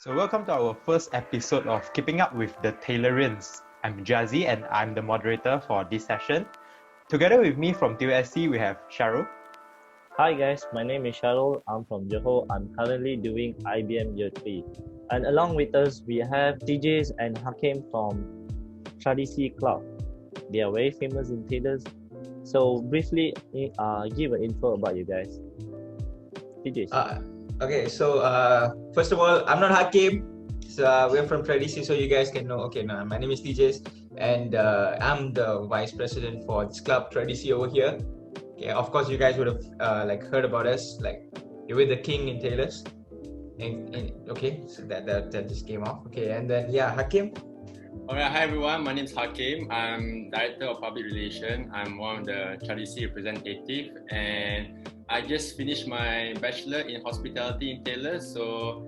So welcome to our first episode of Keeping Up with the Taylorians. I'm Jia Zie and I'm the moderator for this session. Together with me from TUSC we have Sharul. Hi guys, my name is Sharul. I'm from Johor. I'm currently doing IBM Year 3. And along with us, we have Teejes and Hakim from TRADISI Club. They are very famous in tailors. So briefly, give an info about you guys. Teejes. Okay, so first of all, I'm not Hakim. So we're from TRADISI, so you guys can know. Okay, no, my name is Teejes, and I'm the vice president for this club TRADISI over here. Okay, of course, you guys would have heard about us. Like, you're the king in tailors. Okay, so that just came off. Okay, and then Hakim. Alright, hi everyone. My name is Hakim. I'm Director of Public Relations. I'm one of the TRADISI representative, and I just finished my bachelor in hospitality in tailors. So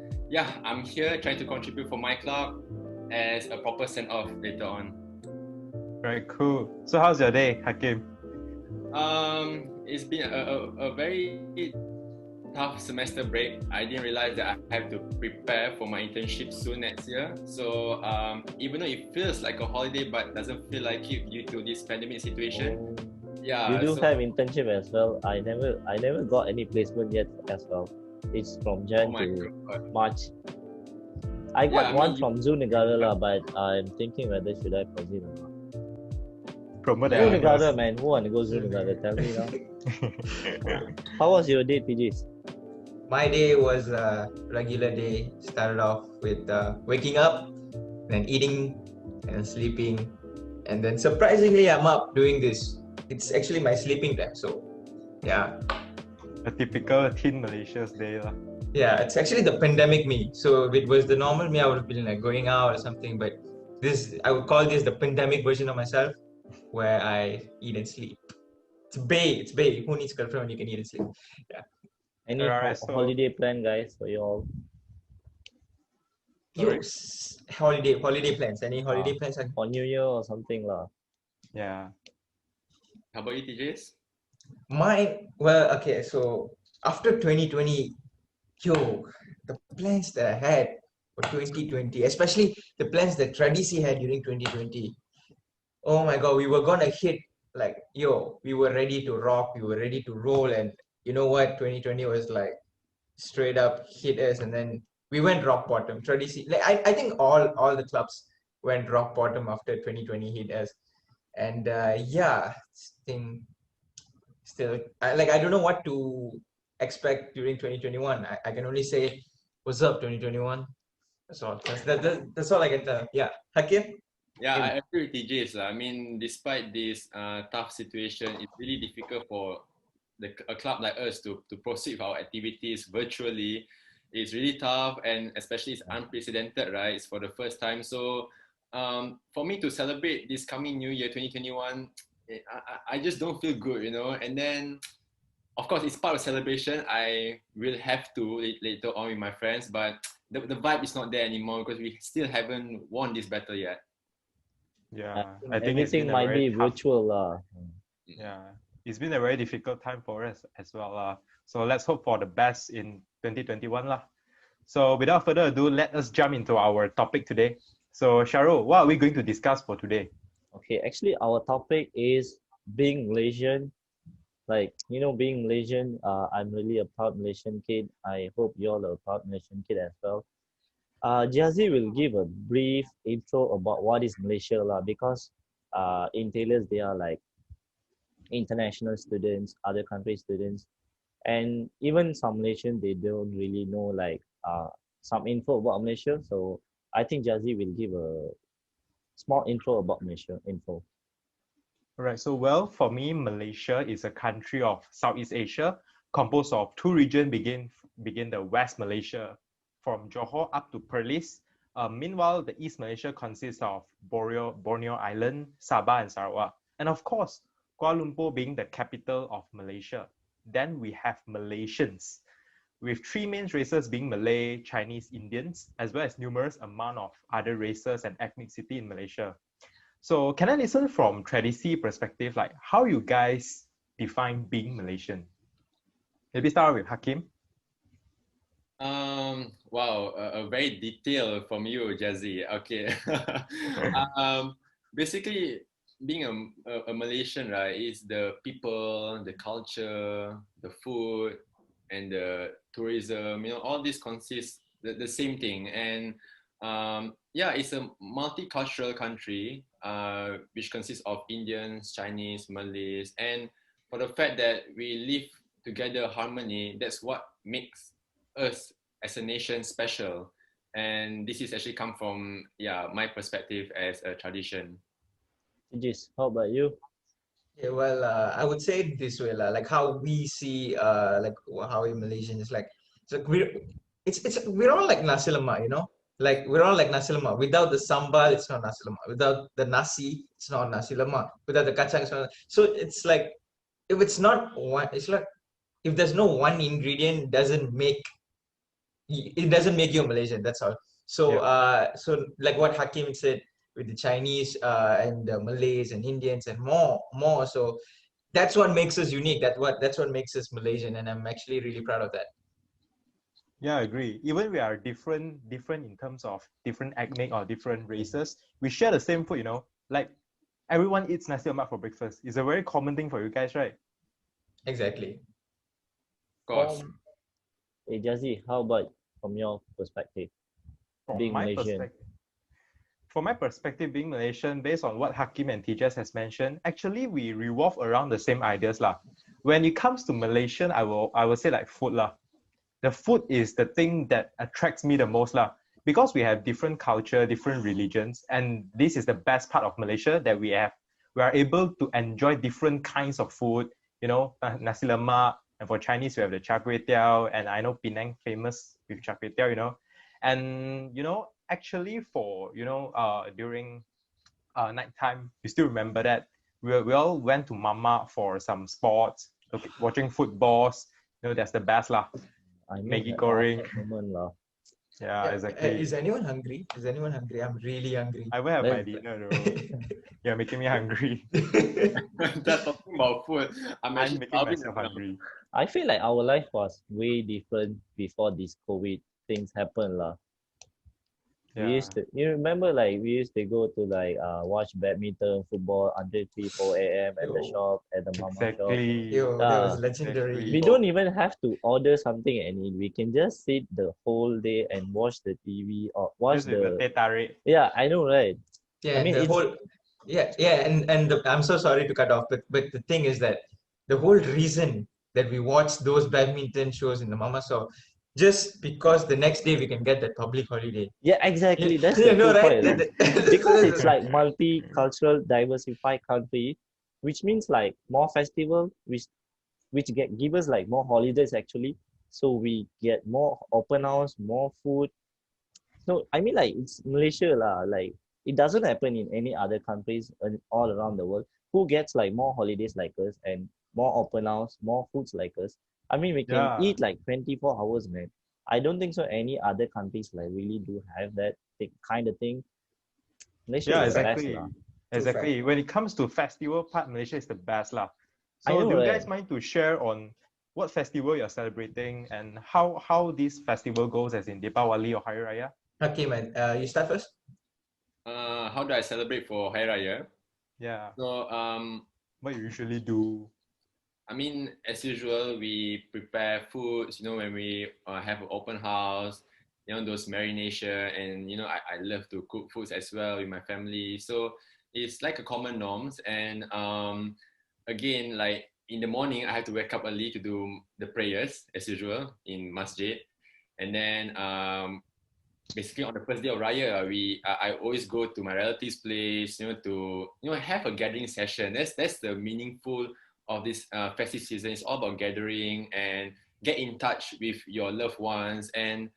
I'm here trying to contribute for my club as a proper send-off later on. Very cool. So how's your day, Hakim? It's been a very tough semester break. I didn't realize that I have to prepare for my internship soon next year. So even though it feels like a holiday, but doesn't feel like it due to this pandemic situation. You do have internship as well. I never got any placement yet as well. It's from Jan to March. I got one from Zoo Negara lah, but I'm thinking whether should I proceed or not. Promote Zoo Negara, man. Who want to go Zoo Negara? Tell me now. How was your day, PGs? My day was a regular day. Started off with waking up, then eating, and sleeping, and then surprisingly, I'm up doing this. It's actually my sleeping time, so yeah. A typical teen Malaysia's day lah. Yeah, it's actually the pandemic me. So if it was the normal me, I would have been like going out or something. But I would call this the pandemic version of myself, where I eat and sleep. It's bae. Who needs girlfriend when you can eat and sleep? Yeah. Any holiday plan, guys, for you all? Holiday plans. Any holiday plans? For New Year or something lah. Yeah. How about you, TJs? So after 2020, the plans that I had for 2020, especially the plans that TRADISI had during 2020. Oh my God, we were gonna hit we were ready to rock, we were ready to roll, and you know what? 2020 was like straight up hit us, and then we went rock bottom. TRADISI, I think all the clubs went rock bottom after 2020 hit us. And I don't know what to expect during 2021. I can only say, what's up, 2021? That's all. That's all I can tell. Yeah, Hakim? Yeah, I agree with TJs. I mean, despite this tough situation, it's really difficult for a club like us to proceed with our activities virtually. It's really tough, and especially it's unprecedented, right? It's for the first time. So for me to celebrate this coming new year 2021, I just don't feel good, and then of course it's part of celebration. I will have to later on with my friends, but the vibe is not there anymore because we still haven't won this battle yet. I think everything might be virtual. Yeah, it's been a very difficult time for us as well. So let's hope for the best in 2021 lah. So without further ado, let us jump into our topic today. So Sharul, what are we going to discuss for today? Okay, actually our topic is being Malaysian. Being Malaysian, I'm really a proud Malaysian kid. I hope you all are a proud Malaysian kid as well. Jia Zie will give a brief intro about what is Malaysia because in tailors they are like international students, other country students, and even some Malaysians they don't really know some info about Malaysia. So I think Jia Zie will give a small intro about Malaysia info. Alright, so for me, Malaysia is a country of Southeast Asia composed of two regions begin the West Malaysia from Johor up to Perlis. Meanwhile, the East Malaysia consists of Borneo Island, Sabah and Sarawak. And of course, Kuala Lumpur being the capital of Malaysia. Then we have Malaysians, with three main races being Malay, Chinese, Indians, as well as numerous amount of other races and ethnicity in Malaysia. So can I listen from TRADISI perspective, how you guys define being Malaysian? Maybe start with Hakim. Wow, a very detailed from you, Jia Zie. Okay. um, Basically, being a Malaysian, right, is the people, the culture, the food, and the tourism. You know, all this consists the same thing. And yeah, it's a multicultural country, which consists of Indians, Chinese, Malays, and for the fact that we live together harmony, that's what makes us as a nation special. And this is actually come from, yeah, my perspective as a tradition. Teejes, how about you? Yeah, well, I would say it this way, like how we see, like how we Malaysians like, it's like we're all like nasi lemak, you know, like we're all like nasi lemak. Without the sambal, it's not nasi lemak. Without the nasi, it's not nasi lemak. Without the kacang, it's not. So it's like if it's not one, it's like if there's no one ingredient, it doesn't make you a Malaysian. That's all. So, Yeah. so like what Hakim said with the Chinese and the Malays and Indians and more. So that's what makes us unique. That's what makes us Malaysian, and I'm actually really proud of that. Yeah, I agree. Even we are different in terms of different ethnic or different races, we share the same food, you know. Like everyone eats nasi lemak for breakfast. It's a very common thing for you guys, right? Exactly. Of course. Hey, Jia Zie, how about from your perspective, From being my Malaysian? perspective, from my perspective, being Malaysian, based on what Hakim and Teejes has mentioned, actually we revolve around the same ideas lah. When it comes to Malaysian, I will say like food lah. The food is the thing that attracts me the most lah. Because we have different culture, different religions, and this is the best part of Malaysia that we are able to enjoy different kinds of food. You know, nasi lemak, and for Chinese we have the char kway teow, and I know Penang famous with char kway teow. You know, and you know actually for during nighttime, you still remember that we all went to Mama for some sports, watching footballs. You know, that's the best lah. I mean, Maggie love goreng. that moment lah. Yeah, Yeah. exactly. Is anyone hungry? Is anyone hungry? I'm really hungry. I will have my Let's dinner though. You're making me hungry. That's talking about food. I'm I'm actually making starving myself now. hungry. I feel like our life was way different before this COVID things happened lah. We Yeah. used to, you remember, like we used to go to like watch badminton, football until 3, 4 a.m. at the Yo, shop, at the mama shop. Exactly. yo, that was Ah, legendary. Exactly. we don't even have to order something and eat. We can just sit the whole day and watch the TV or watch Just with the the. teh tarik. Yeah, I know, right? Yeah, I and mean, the it's whole and I'm so sorry to cut off, but the thing is that the whole reason that we watch those badminton shows in the mama shop just because the next day we can get that public holiday. yeah, You, exactly. That's you the know, true right? point. Because it's like multicultural, diversified country, which means like more festival, which give us like more holidays actually. So we get more open house, more food. So I mean like it's Malaysia lah. Like it doesn't happen in any other countries all around the world. Who gets like more holidays like us and more open house, more foods like us? I mean we can Yeah. eat like 24 hours, man. I don't think so any other countries like really do have that kind of thing. Malaysia Yeah, is the best exactly. lah. True fact. Exactly. When it comes to festival part, Malaysia is the best lah. I So know, do you right? guys mind to share on what festival you're celebrating and how this festival goes, as in Deepawali or Hari Raya? Okay, man. You start first. How do I celebrate for Hari Raya? Yeah. So, What you usually do? I mean, as usual, we prepare foods, you know, when we have an open house, you know, those marination, and, you know, I love to cook foods as well with my family. So it's like a common norms. And again, like in the morning, I have to wake up early to do the prayers as usual in masjid. And then basically on the first day of Raya, I always go to my relatives' place, you know, to have a gathering session. That's the meaningful of this festive season. It's all about gathering and get in touch with your loved ones and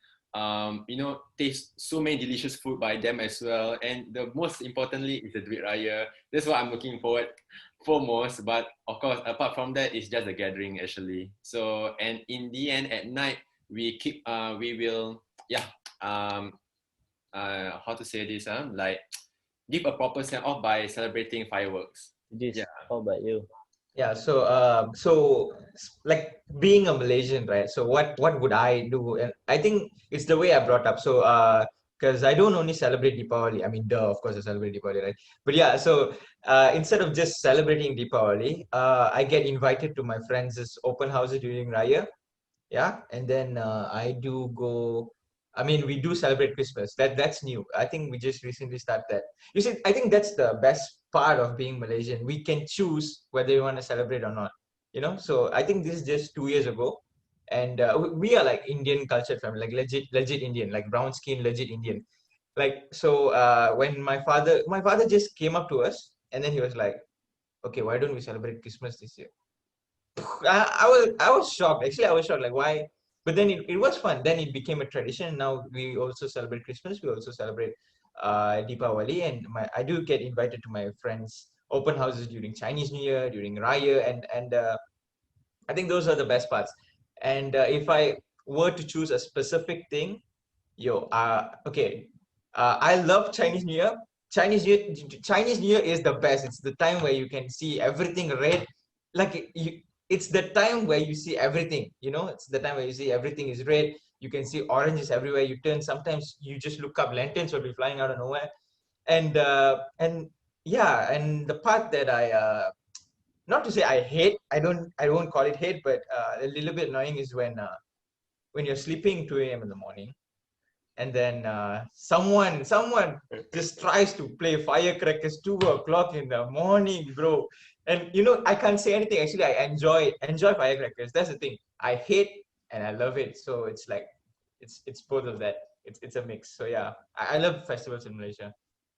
you know, taste so many delicious food by them as well. And the most importantly is the Duit Raya. That's what I'm looking forward foremost. But of course, apart from that, it's just a gathering actually. So and in the end, at night we will how to say this like give a proper send off by celebrating fireworks. This, Yeah. how about you? Yeah, like being a Malaysian, right? So what would I do? And I think it's the way I brought up. So because I don't only celebrate Deepavali. I mean, duh, of course I celebrate Deepavali, right? But yeah, so instead of just celebrating Deepavali, I get invited to my friends' open houses during Raya. Yeah, and then I do go. I mean, we do celebrate Christmas. That's new. I think we just recently started that. You see, I think that's the best part of being Malaysian. We can choose whether we want to celebrate or not. You know, so I think this is just 2 years ago, and we are like Indian culture family, like legit Indian, like brown skin, legit Indian. Like so, when my father just came up to us, and then he was like, "Okay, why don't we celebrate Christmas this year?" I was shocked. Actually, I was shocked. Like why? But then it was fun. Then it became a tradition. Now we also celebrate Christmas. We also celebrate Deepavali, and I do get invited to my friends' open houses during Chinese New Year, during Raya, and I think those are the best parts. And if I were to choose a specific thing, okay, I love Chinese New Year. Chinese New Year is the best. It's the time where you can see everything red. Like it's the time where you see everything. You know, it's the time where you see everything is red. You can see oranges everywhere you turn. Sometimes you just look up, lanterns will be flying out of nowhere. And yeah, and the part that not to say I hate. I won't call it hate, but a little bit annoying is when you're sleeping 2 a.m. in the morning, and then someone just tries to play firecrackers 2 o'clock in the morning, bro. And you know, I can't say anything. Actually, I enjoy firecrackers. That's the thing. I hate and I love it. So it's like it's both of that. It's a mix. So yeah, I love festivals in Malaysia.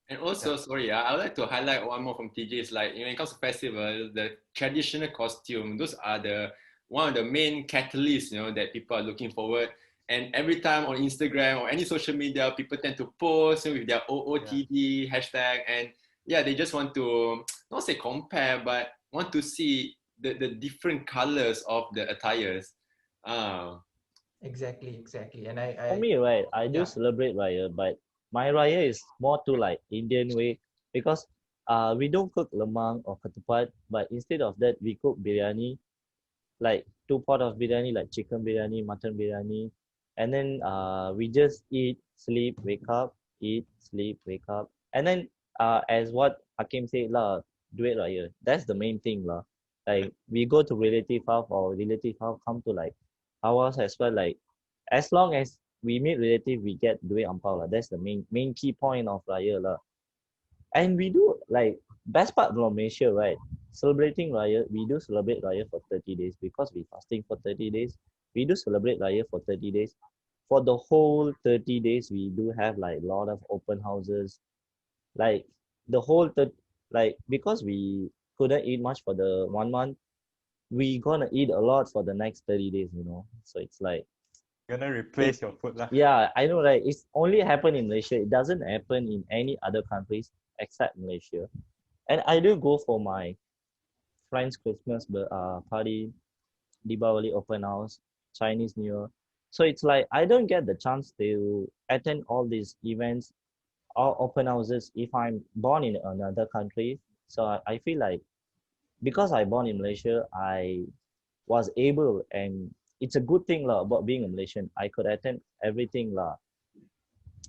And also, Yeah. sorry, I would like to highlight one more from TJ. Is like, when it comes to festival, the traditional costume, those are the one of the main catalysts, that people are looking forward. And every time on Instagram or any social media, people tend to post with their Yeah. OOTD hashtag, and yeah, they just want to not say compare, but want to see the different colors of the attires. Ah, Exactly. And For I me, right, I do yeah. celebrate Raya, but my Raya is more to like Indian way because we don't cook lemang or ketupat, but instead of that we cook biryani, like two pot of biryani, like chicken biryani, mutton biryani, and then we just eat, sleep, wake up, eat, sleep, wake up, and then as what Hakim said lah, duit Raya. That's the main thing lah. Like we go to relative house or relative house come to like ours as well. Like as long as we meet relative, we get duit ampau lah. That's the main key point of Raya lah. And we do like best part from Malaysia, right? Celebrating Raya, we do celebrate Raya for 30 days because we fasting for 30 days. We do celebrate Raya for 30 days. For the whole 30 days, we do have like a lot of open houses. Like the whole like because we couldn't eat much for the 1 month, we gonna eat a lot for the next 30 days, you know. So it's like Gonna it, replace your food lah. yeah, I know, right? It's only happen in Malaysia. It doesn't happen in any other countries except Malaysia. And I do go for my friends' Christmas party, Diwali open house, Chinese New Year. So it's like I don't get the chance to attend all these events or open houses if I'm born in another country. So I feel like because I born in Malaysia, I was able, and it's a good thing lah about being a Malaysian. I could attend everything lah.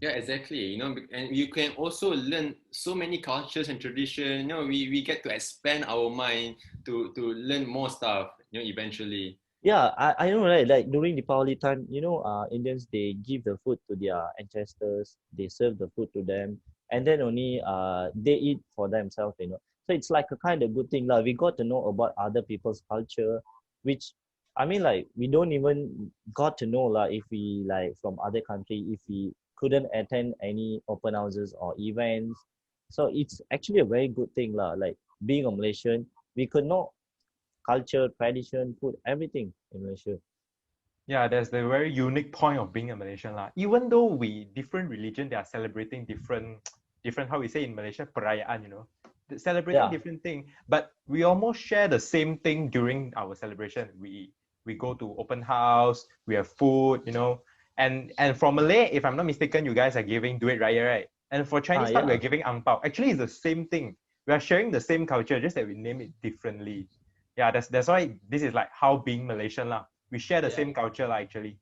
yeah, exactly. And you can also learn so many cultures and tradition. We get to expand our mind to learn more stuff. Eventually. Yeah, I know, right? Like during the Deepavali time, Indians, they give the food to their ancestors, they serve the food to them, and then only they eat for themselves, you know. So it's like a kind of good thing. Like we got to know about other people's culture, which I mean like we don't even got to know like if we like from other country, if we couldn't attend any open houses or events. So it's actually a very good thing, lah. Like being a Malaysian, we could know culture, tradition, food, everything in Malaysia. Yeah, that's the very unique point of being a Malaysian lah. Even though we different religion, they are celebrating different how we say in Malaysia perayaan, celebrating Yeah, different thing. But we almost share the same thing during our celebration. We go to open house, we have food, and for Malay, if I'm not mistaken, you guys are giving duit raya, right? And for Chinese part, we're yeah. giving ang pao. Actually, it's the same thing. We are sharing the same culture, just that we name it differently. yeah, that's why this is like how being Malaysian lah. We share the Yeah. same culture lah, actually.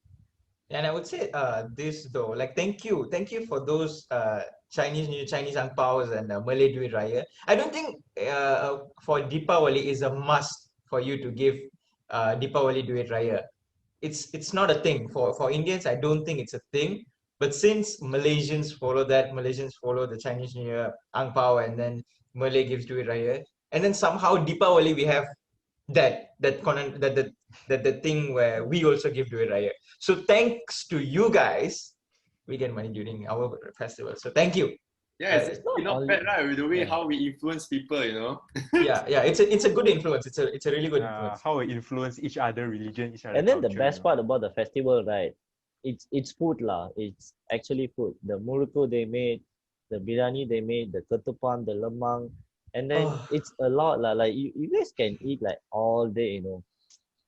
And I would say this though, like thank you for those Chinese ang paos and Malay Duit Raya. I don't think for Deepawali is a must for you to give Deepawali Duit Raya. It's not a thing for Indians. I don't think it's a thing. But since Malaysians follow that, Malaysians follow the Chinese New Year ang pao, and then Malay gives Duit Raya, and then somehow Deepawali we have that thing where we also give Duit Raya. So thanks to you guys, we get money during our festival. So thank you. Yeah, it's not not only- bad, right? With the way Yeah. how we influence people, you know. Yeah, it's a good influence. It's a really good influence. How we influence each other religion, each other And then the culture, best you know. part about the festival, right? It's food lah. It's actually food. The muruku they made, the biryani they made, the ketupat, the lemang, and then Oh. it's a lot lah. Like you guys can eat like all day, you know.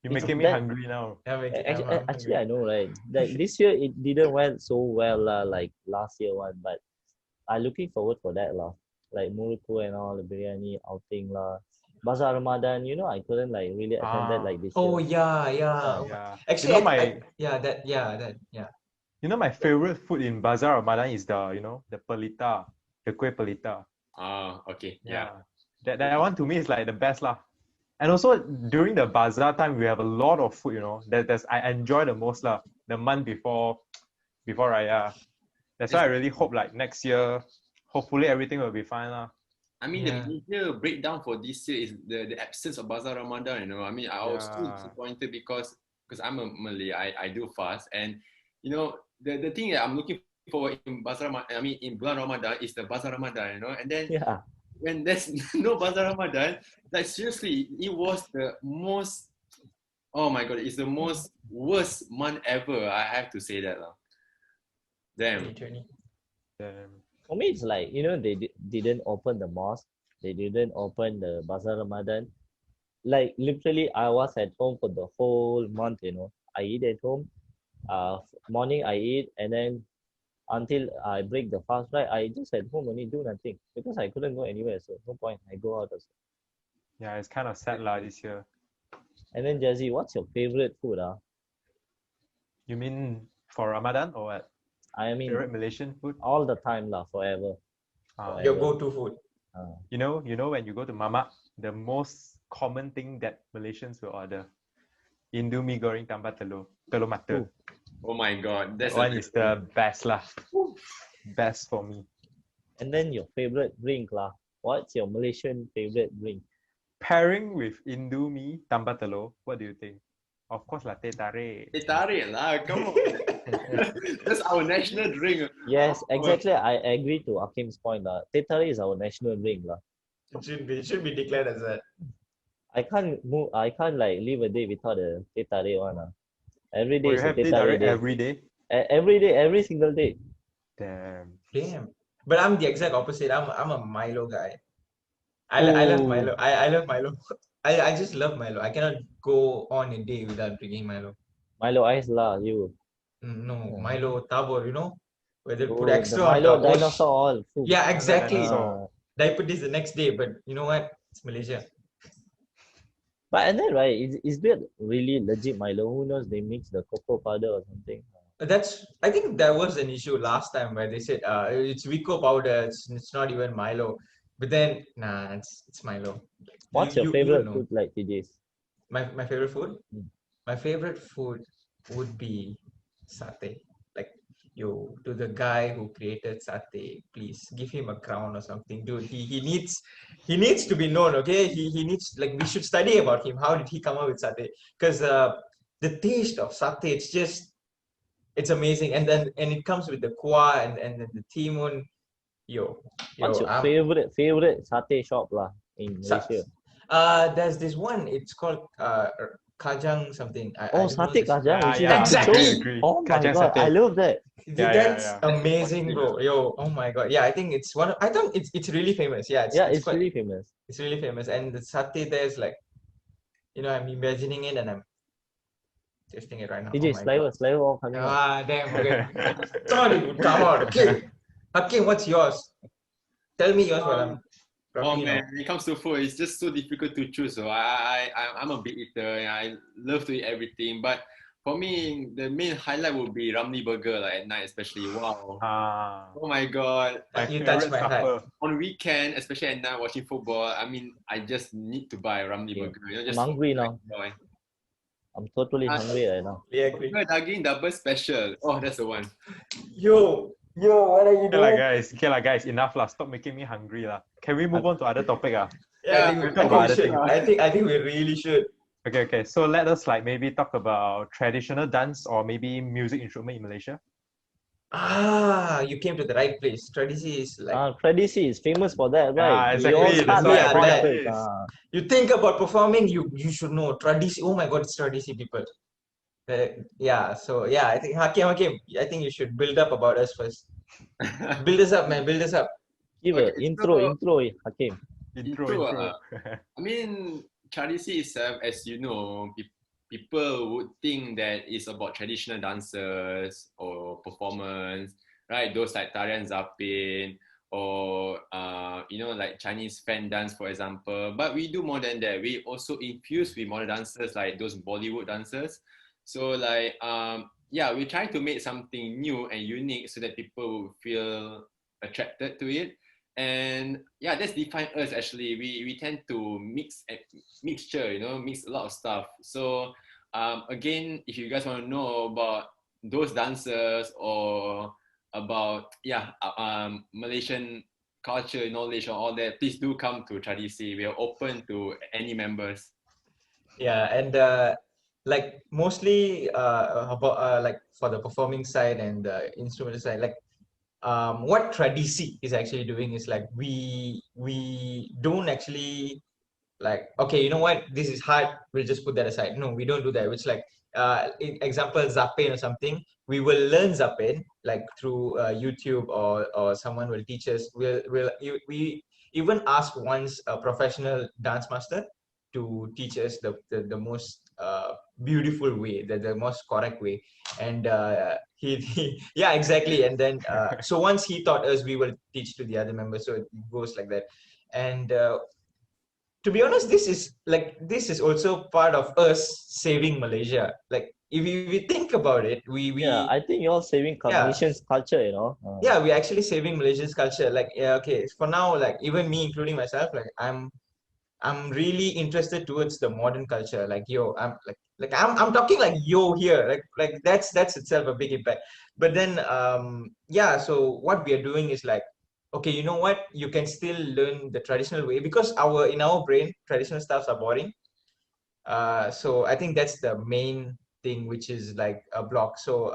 You're it's making me that- hungry now. Yeah, Actually, I know, right? Like this year it didn't went so well lah, like last year one, but I'm looking forward for that lah. Like muruku and all the biryani outing lah. Bazaar Ramadan, you know, I couldn't like really attend that like this Oh year. yeah. Yeah. Actually, you know yeah. you know my favorite food in Bazaar Ramadan is the the pelita, the kueh pelita. Ah, okay. Yeah. That one to me is like the best lah. And also during the bazaar time we have a lot of food, you know. That's I enjoy the most lah. The month before Raya. That's why I really hope like next year, hopefully everything will be fine lah. I mean, Yeah. the major breakdown for this year is the absence of Bazaar Ramadan, you know. I mean, I was still Yeah. disappointed because I'm a Malay, I do fast. And, you know, the thing that I'm looking for in Bazaar Ramadan, I mean, in Bulan Ramadan is the Bazaar Ramadan, you know. And then Yeah. when there's no Bazaar Ramadan, like seriously, it was the most, oh my God, it's the most worst month ever. I have to say that. Damn. 2020. For me, it's like, you know, they didn't open the mosque. They didn't open the Bazaar Ramadan. Like, literally, I was at home for the whole month, you know. I eat at home. Morning, I eat. And then until I break the fast, right, I just at home only do nothing. Because I couldn't go anywhere. So, no point. I go out also. Yeah, it's kind of sad lah this year. And then, Jia Zie, what's your favorite food? You mean for Ramadan or what? I mean, Favorite Malaysian food? all the time, lah, forever. Ah, Your go-to food. you know when you go to Mamak, the most common thing that Malaysians will order, Indomie goreng tambah telur mata. Ooh. Oh my God. That That's one is the best lah. Best for me. And then your favorite drink, lah. What's your Malaysian favorite drink? Pairing with Indomie tambah telur, what do you think? Of course lah, teh tarik. Teh tarik lah, come on. That's our national drink. Yes, exactly. I agree to Hakim's point. Teh tarik is our national drink. It should be declared as that. I can't like live a day without a teh tarik one. Every day Oh, you is a have teh teh tarik tarik day. every day? Every day, every single day. Damn. But I'm the exact opposite. I'm a Milo guy. I love Oh. Milo. I love Milo. I just love Milo. I cannot go on a day without drinking Milo. Milo ice lah, you. No, Yeah. Milo Tabor, you know, where they put Oh, extra the on Milo top. Oh, dinosaur all. Ooh. yeah, exactly. dinosaur. I put this the next day, but you know what? It's Malaysia. But and then right, is that really legit Milo? Who knows? They mix the cocoa powder or something. I think there was an issue last time where they said it's Vico powder, it's not even Milo. But then nah, it's Milo. What's You- your you favorite know. food like TJ's? My favorite food? Mm. My favorite food would be satay. Like, to the guy who created satay, please give him a crown or something. Dude, he needs to be known, okay? He needs, like, we should study about him. How did he come up with satay? Because the taste of satay, it's amazing. And it comes with the kuah and the timun. What's your I'm- favorite satay shop lah in Sa- Malaysia? There's this one. It's called Kajang something. I Oh, don't know satay this- kajang. Yeah, which is yeah, Exactly. agree. Oh my Kajang god, satay. I love that. Yeah, That's yeah. amazing, bro. Yo, oh my god. Yeah, I think it's one. I thought it's really famous. Yeah, It's quite, really famous. it's really famous. And the satay there is like, I'm imagining it and I'm tasting it right now. TJ, Oh my sliver, god. sliver all coming out. Ah, damn. Okay. Sorry, dude. Come on. Okay. Hakim, what's yours? Tell me yours while I'm. Oh Roughly, man, when it comes to food, it's just so difficult to choose. So I'm a big eater and I love to eat everything. But for me, the main highlight would be Ramly Burger like, at night, especially. Wow. Ah, Oh my God. my You touched favorite my heart. supper. On weekend, especially at night watching football, I mean, I just need to buy Ramly Okay. Burger. You know, I'm just hungry now. enjoy. I'm totally hungry right now. Yeah, agree. Burger daging double special. Oh, that's the one. Yo, what are you Okay lah doing? guys, okay lah guys, enough lah. Stop making me hungry lah. Can we move on to other topic ah? Yeah, I think we we, talk I think about we other should. things. I think we really should. Okay. So let us like maybe talk about traditional dance or maybe music instrument in Malaysia. You came to the right place. TRADISI is like TRADISI is famous for that, Yeah, right? We all exactly. That's start why there I from brought the this. first. you think about performing, you should know TRADISI. Oh my God, it's TRADISI people. So yeah, I think Hakim, I think you should build up about us first. Build us up, man. Build us up. Give Okay, a intro, Hakim. Intro. I mean, tradisi itself, as you know, people would think that it's about traditional dances or performance, right? Those like tarian zapin or like Chinese fan dance, for example. But we do more than that. We also infuse with modern dances like those Bollywood dancers. So like we try to make something new and unique so that people will feel attracted to it. And yeah, that's define us actually. We tend to mix mix a lot of stuff. So again, if you guys want to know about those dancers or about Malaysian culture knowledge and all that, please do come to TRADISI. We are open to any members. Yeah, and like mostly about like for the performing side and the instrumental side, like what TRADISI is actually doing is like we don't actually like, okay, you know what, this is hard, we'll just put that aside. No, we don't do that. It's like example Zapen or something, we will learn Zapen like through YouTube or someone will teach us. We even ask once a professional dance master to teach us the most beautiful way, the most correct way. And he yeah, exactly. And then so once he taught us, we will teach to the other members, so it goes like that. And to be honest, this is also part of us saving Malaysia. Like if we think about it, we I think you're saving Malaysian's culture, yeah, we're actually saving Malaysia's culture. Like okay, for now, like even me, including myself, like I'm really interested towards the modern culture. Like yo, I'm talking like yo here. Like that's itself a big impact. But then so what we are doing is like, okay, you know what? You can still learn the traditional way because in our brain, traditional stuffs are boring. So I think that's the main thing, which is like a block. So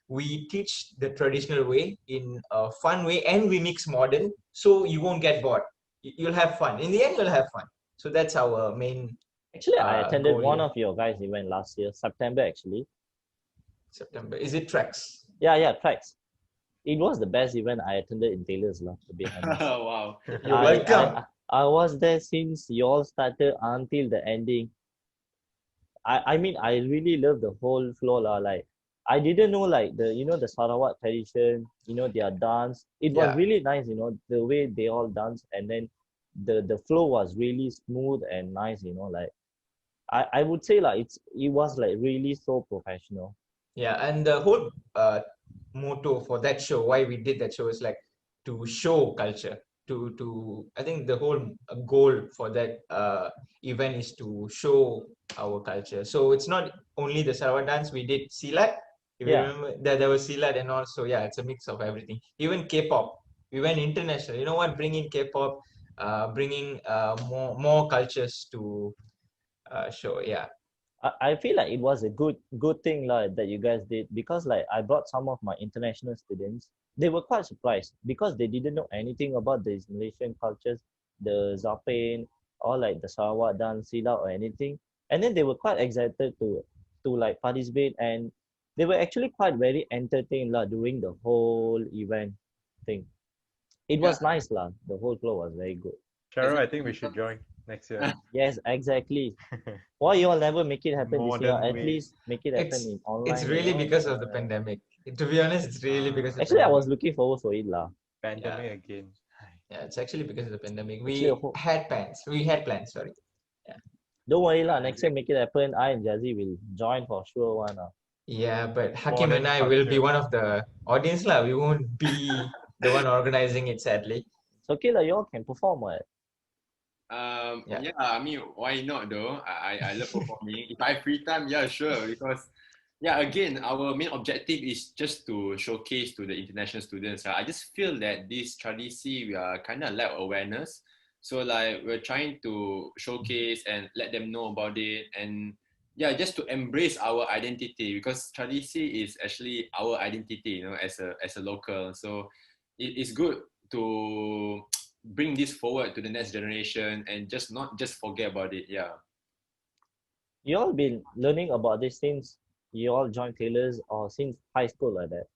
we teach the traditional way in a fun way, and we mix modern, so you won't get bored. You'll have fun. In the end, you'll have fun. So that's our main. Actually, I attended goal one here. of your guys' event last year, September actually. September. Is it tracks? Yeah, tracks. It was the best event I attended in Taylor's, to be honest. Wow. You're welcome. I was there since you all started until the ending. I mean, I really love the whole floor, like I didn't know like the Sarawak tradition, their dance. It was really nice, the way they all dance, and then the flow was really smooth and nice, like I would say like it was like really so professional. Yeah, and the whole motto for that show, why we did that show, is like to show culture. To I think the whole goal for that event is to show our culture. So it's not only the Sarawak dance. We did Silat. If you remember, there was Silat, and also it's a mix of everything. Even K-pop. We went international. You know what? Bringing K-pop, bringing more cultures to show. Yeah. I feel like it was a good thing that you guys did, because like I brought some of my international students. They were quite surprised because they didn't know anything about these Malaysian cultures, the Zapen or like the Sarawak dance, Silat or anything. And then they were quite excited to like participate, and they were actually quite very entertained during the whole event thing. It was nice The whole flow was very good. Sharul, I think we should join next year. Yes, exactly. Why you all never make it happen this year? At way. least make it happen in online. It's really because of the pandemic. To be honest, it's really because of actually, I pandemic. was looking forward for it Pandemic again. Yeah, it's actually because of the pandemic. Actually, We had plans, sorry. don't worry lah. Next year make it happen. I and Jia Zie will join for sure one. Yeah, but Hakim and Modern I will be culture. one of the audience lah. We won't be the one organizing it, sadly. It's okay lah. You all can perform what? Yeah. Yeah, I mean, why not though? I love performing. If I have free time, yeah, sure. Because yeah, again, our main objective is just to showcase to the international students. I just feel that this tradisi, we are kind of lack awareness. So like we're trying to showcase and let them know about it, and yeah, just to embrace our identity, because tradisi is actually our identity, as a local. So it's good to bring this forward to the next generation and just not just forget about it. Yeah, You all been learning about this since you all joined tailors or since high school like that?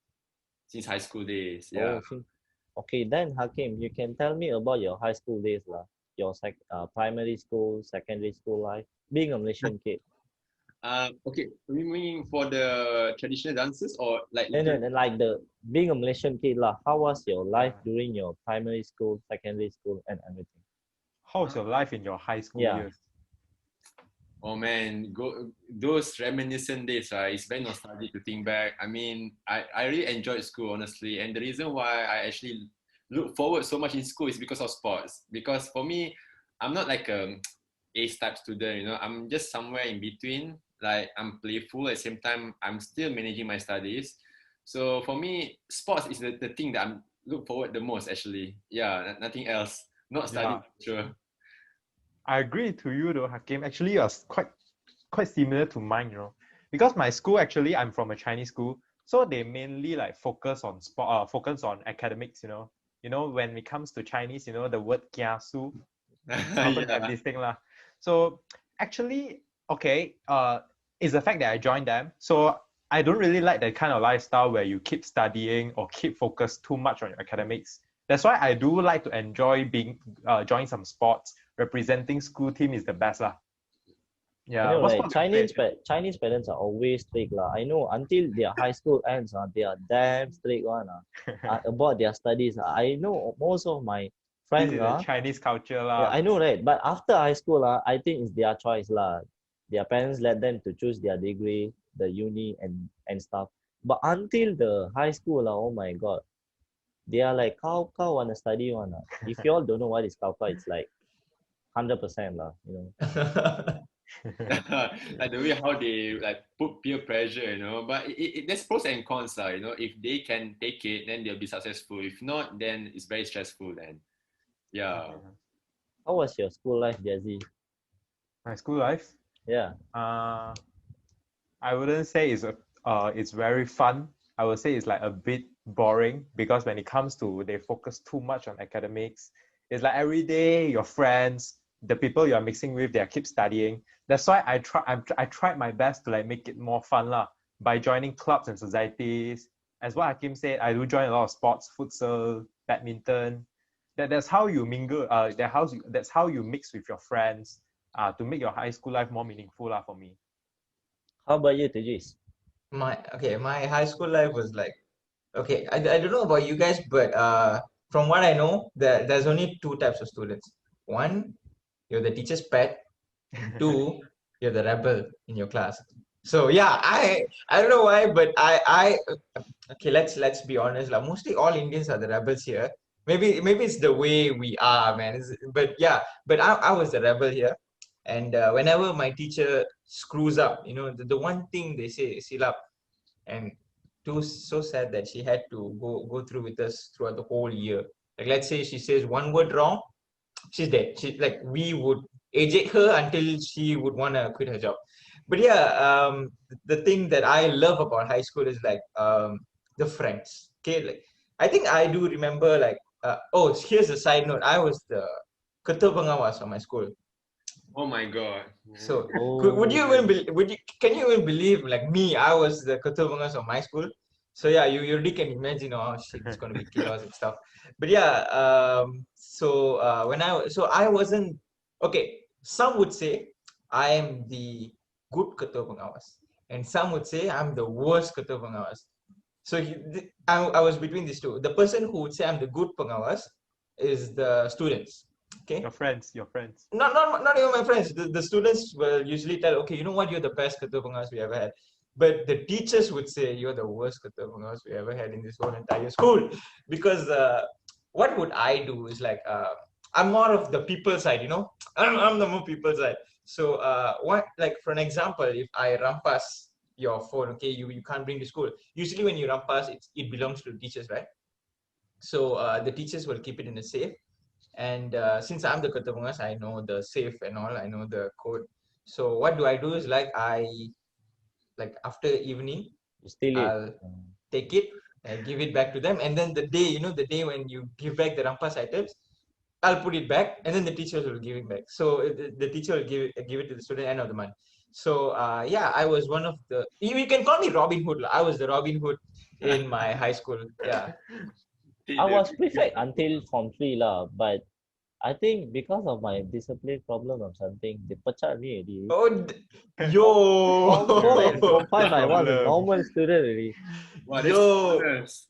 since high school days. Oh, Yeah. okay, then Hakim, you can tell me about your high school days lah. Your primary school, secondary school life, being a Malaysian kid. Okay, you mean for the traditional dances or like And then like being a Malaysian kid lah, how was your life Yeah. during your primary school, secondary school, and everything? How's your life in your high school Yeah. years? Oh man, those reminiscent days, right? It's very nostalgic to think back. I mean, I really enjoyed school, honestly. And the reason why I actually look forward so much in school is because of sports. Because for me, I'm not like a ace type student, I'm just somewhere in between. Like I'm playful at the same time, I'm still managing my studies. So for me, sports is the thing that I'm look forward the most actually. Yeah, nothing else. Not studying, sure. I agree to you though, Hakim. Actually, you're quite similar to mine, because my school actually, I'm from a Chinese school, so they mainly like focus on sport, focus on academics. When it comes to Chinese, the word kiasu, often have this thing lah. So actually, okay, it's the fact that I joined them. So I don't really like that kind of lifestyle where you keep studying or keep focused too much on your academics. That's why I do like to enjoy join some sports. Representing school team is the best lah. Yeah, what Right? sports you play? Chinese parents are always strict lah. I know until their high school ends, they are damn strict one about their studies. I know most of my This friends is the Chinese culture yeah, lah. I know, right? But after high school, I think it's their choice lah. Their parents let them to choose their degree, the uni and stuff. But until the high school, oh my god, they are like cow wanna study one. If you all don't know what is cow, it's like 100% lah. Like the way how they like put peer pressure, but there's pros and cons lah. If they can take it, then they'll be successful. If not, then it's very stressful then. Yeah. How was your school life, Jia Zie? My school life? Yeah. I wouldn't say it's very fun. I would say it's like a bit boring, because when it comes to they focus too much on academics. It's like every day your friends, the people you are mixing with, they keep studying. That's why I tried my best to like make it more fun lah, by joining clubs and societies. As what Hakim said, I do join a lot of sports, futsal, badminton. That's how you mingle. That's how you mix with your friends. To make your high school life more meaningful lah for me. How about you, Teejes? My high school life was like, okay, I don't know about you guys, but from what I know, there's only two types of students. One, you're the teacher's pet. And two, you're the rebel in your class. So yeah, I don't know why, but I okay, let's be honest. Like mostly all Indians are the rebels here. Maybe it's the way we are, man. But yeah, but I was the rebel here. And whenever my teacher screws up, the one thing they say is silap. And it was so sad that she had to go through with us throughout the whole year. Like let's say she says one word wrong, she's dead. We would eject her until she would want to quit her job. But yeah, the thing that I love about high school is like the friends. Okay, like I think I do remember like here's a side note. I was the ketua pengawas of my school. Oh my god. So can you even believe like me? I was the ketua pengawas of my school. So yeah, you already can imagine, oh shit, it's gonna be chaos and stuff. But yeah, so I wasn't okay. Some would say I am the good ketua pengawas, and some would say I'm the worst ketua pengawas. So I was between these two. The person who would say I'm the good pengawas is the students. Okay. Your friends, your friends. Not even my friends. The students will usually tell, okay, you know what, you're the best ketua pengawas we ever had. But the teachers would say you're the worst ketua pengawas we ever had in this whole entire school. Because what would I do is like, I'm more of the people side, you know. I'm the more people side. So what, like for an example, if I rampas your phone, okay, you can't bring to school. Usually when you rampas, it belongs to the teachers, right? So the teachers will keep it in a safe. And since I'm the ketua pengawas, I know the safe and all, I know the code. So what do I do is like after evening, You steal it. I'll take it and give it back to them. And then the day when you give back the rampas items, I'll put it back, and then the teachers will give it back. So the teacher will give it to the student end of the month. So yeah, I was one of the, you can call me Robin Hood. I was the Robin Hood in my high school. Yeah. I was prefect until Form 3 lah, but I think because of my discipline problem or something, they pecat me already. Oh, yo. Form 4 and Form 5, I was a Problem. normal student already. Wow, that's Yo. honest.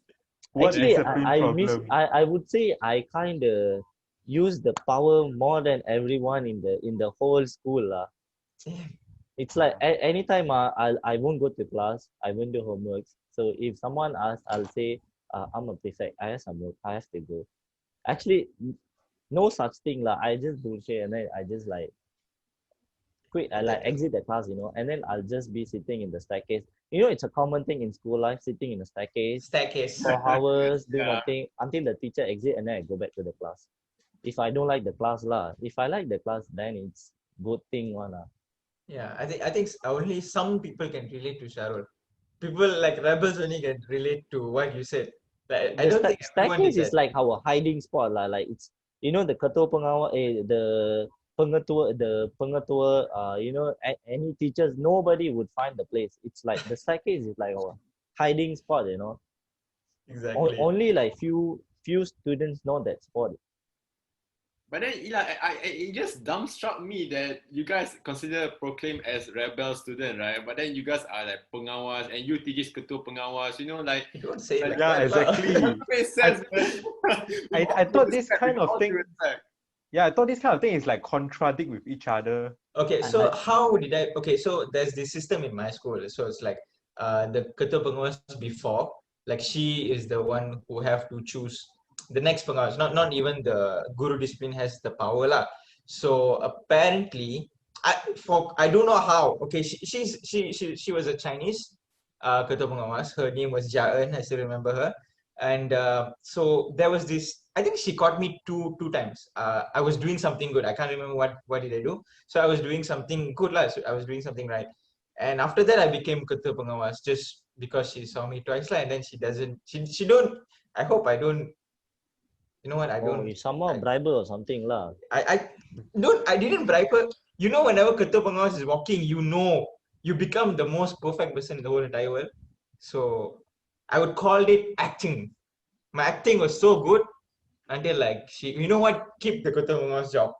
What Actually, discipline problem? I would say I kind of use the power more than everyone in the whole school lah. It's like anytime I won't go to class, I won't do homeworks. So if someone asks, I'll say, I'm a prefect, I have some work, I have to go. Actually, no such thing lah. I just bullshit and then I just like quit. I like exit the class, you know, and then I'll just be sitting in the staircase. You know, it's a common thing in school life, sitting in the staircase for hours, do Yeah. nothing until the teacher exit, and then I go back to the class. If I don't like the class lah, if I like the class, then it's good thing one lah. Yeah, I think only some people can relate to Sharul. People like rebels only can relate to what you said. Like, I The don't think everyone staircase did is that. like our hiding spot lah. Like it's, you know, the ketua pengawas, the pengetua, you know, any teachers, nobody would find the place. It's like the staircase is like our hiding spot, you know. Exactly. Only like few students know that spot. But then, it just dumbstruck me that you guys consider proclaim as rebel student, right? But then you guys are like pengawas, and you teaches ketua pengawas. You know, like You don't say like Yeah, that. exactly. it makes sense. I thought this kind of thing. Respect. Yeah, I thought this kind of thing is like contradict with each other. Okay, so how did I? Okay, so there's this system in my school. So it's like the ketua pengawas before, like she is the one who have to choose the next pengawas. Not even the guru discipline has the power lah. So apparently, I don't know how. Okay, she was a Chinese ketua pengawas. Her name was Jia Zie, I still remember her. And so there was this. I think she caught me two times. I was doing something good. I can't remember what did I do. So I was doing something good lah. So I was doing something right. And after that, I became ketua pengawas just because she saw me twice lah. And then she doesn't. She don't. I hope I don't. You know what? I don't. You somehow bribe her or something lah. I didn't bribe her. You know, whenever ketua pengawas is walking, you know, you become the most perfect person in the whole entire world. So I would call it acting. My acting was so good until like you know what? Keep the ketua pengawas job.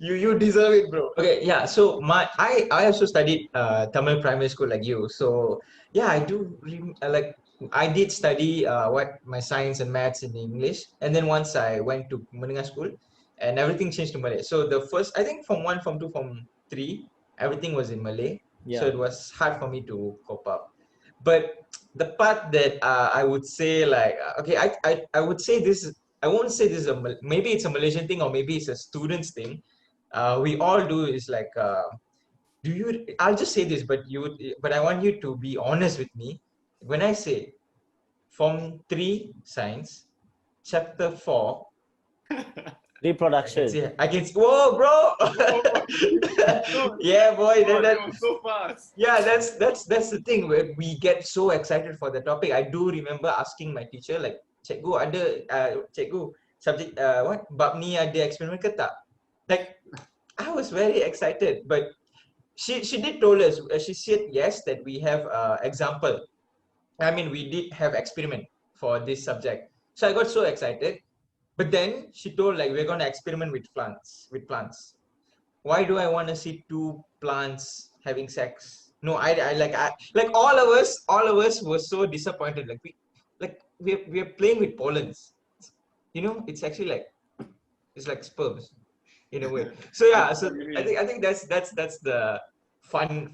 You deserve it, bro. Okay, yeah. So I also studied Tamil primary school like you. So yeah, I do like I did study my science and maths in English, and then once I went to Menengah school, and everything changed to Malay. So the first, I think, Form 1, Form 2, Form 3, everything was in Malay. Yeah. So it was hard for me to cope up. But the part that I would say like okay, I would say this. I won't say this is maybe it's a Malaysian thing or maybe it's a student's thing. We all do is like I'll just say this, but I want you to be honest with me. When I say Form 3 Science, Chapter 4, Reproduction. I can see, whoa, bro! Yeah, boy. That was so fast. Yeah, that's the thing where we get so excited for the topic. I do remember asking my teacher like, cikgu ada cikgu subject what bab ni ada eksperimen ke tak? Like I was very excited, but she did told us, she said yes that we have example. I mean, we did have experiment for this subject. So I got so excited, but then she told like we're gonna experiment with plants. Why do I want to see two plants having sex? No, I like all of us were so disappointed. Like we're playing with pollens. You know, it's actually like It's like sperms, in a way. So yeah, so What do you I mean? think that's the fun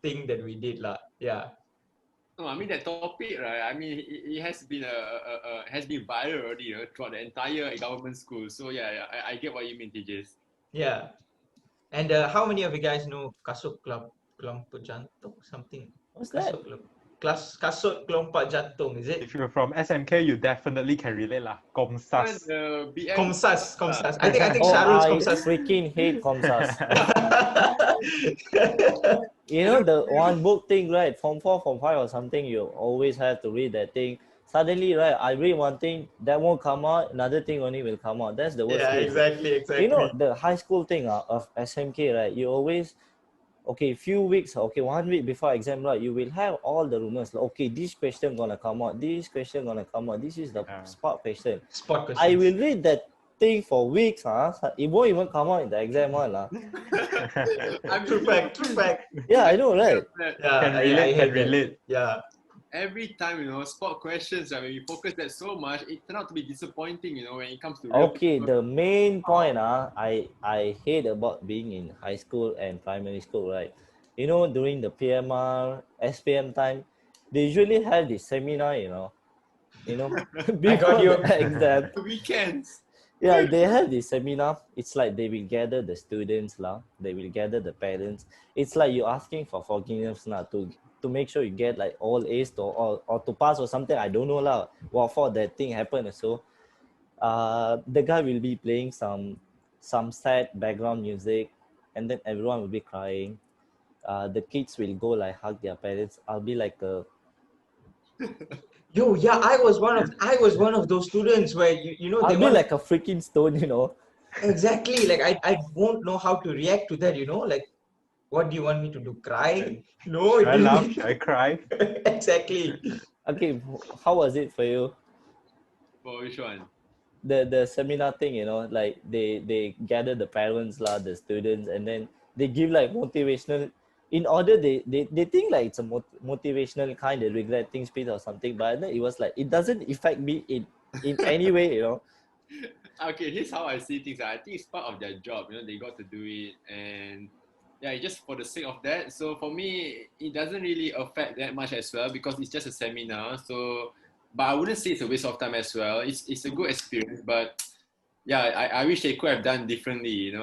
thing that we did lah. Yeah. No, I mean that topic, right? I mean, it has been has been viral already, throughout the entire government school. So yeah, I get what you mean, Teejes. Yeah. And how many of you guys know kasut kelompok jantung something? What's that? Kasut kelompok jantung, is it? If you're from SMK, you definitely can relate lah. Komsas. BM. Komsas. I think Oh, Sharul's I Komsas. freaking hate Comsas. You know the one book thing, right? Form 4, Form 5 or something, you always have to read that thing. Suddenly, right, I read one thing, that won't come out, another thing only will come out. That's the worst Yeah, case. exactly. You know, the high school thing of SMK, right? You always, okay, few weeks, okay, 1 week before exam, right, you will have all the rumors. Like, okay, this question gonna come out, this question gonna come out, this is the spot question. Spot questions. I will read that thing for weeks, it won't even come out in the exam one. True fact. Yeah, I know, right? Yeah, Can relate, I can relate. Yeah. Every time, sport questions, when you focus that so much, it turned out to be disappointing, when it comes to Okay, the main point I hate about being in high school and primary school, right? You know, during the PMR, SPM time, they usually have this seminar, before you. the exam. weekends. Yeah, they have this seminar. It's like they will gather the students, they will gather the parents. It's like you asking for forgiveness to make sure you get like all A's or to pass or something. I don't know what for that thing happened. So the guy will be playing some sad background music, and then everyone will be crying. The kids will go like hug their parents. I'll be like Yo, yeah, I was one of those students where they I'll be want like a freaking stone, exactly, like I won't know how to react to that, like what do you want me to do? Cry? No, Should it I will laugh? be Should I cry? exactly. Okay, how was it for you? For which one? The seminar thing, like they gather the parents the students, and then they give like motivational in order they think like it's a motivational kind of regretting speech or something, but then it was like it doesn't affect me in any way. Okay, here's how I see things. I think it's part of their job. They got to do it, and yeah, just for the sake of that. So for me, it doesn't really affect that much as well because it's just a seminar. So, but I wouldn't say it's a waste of time as well. It's a good experience, but yeah, I wish they could have done differently.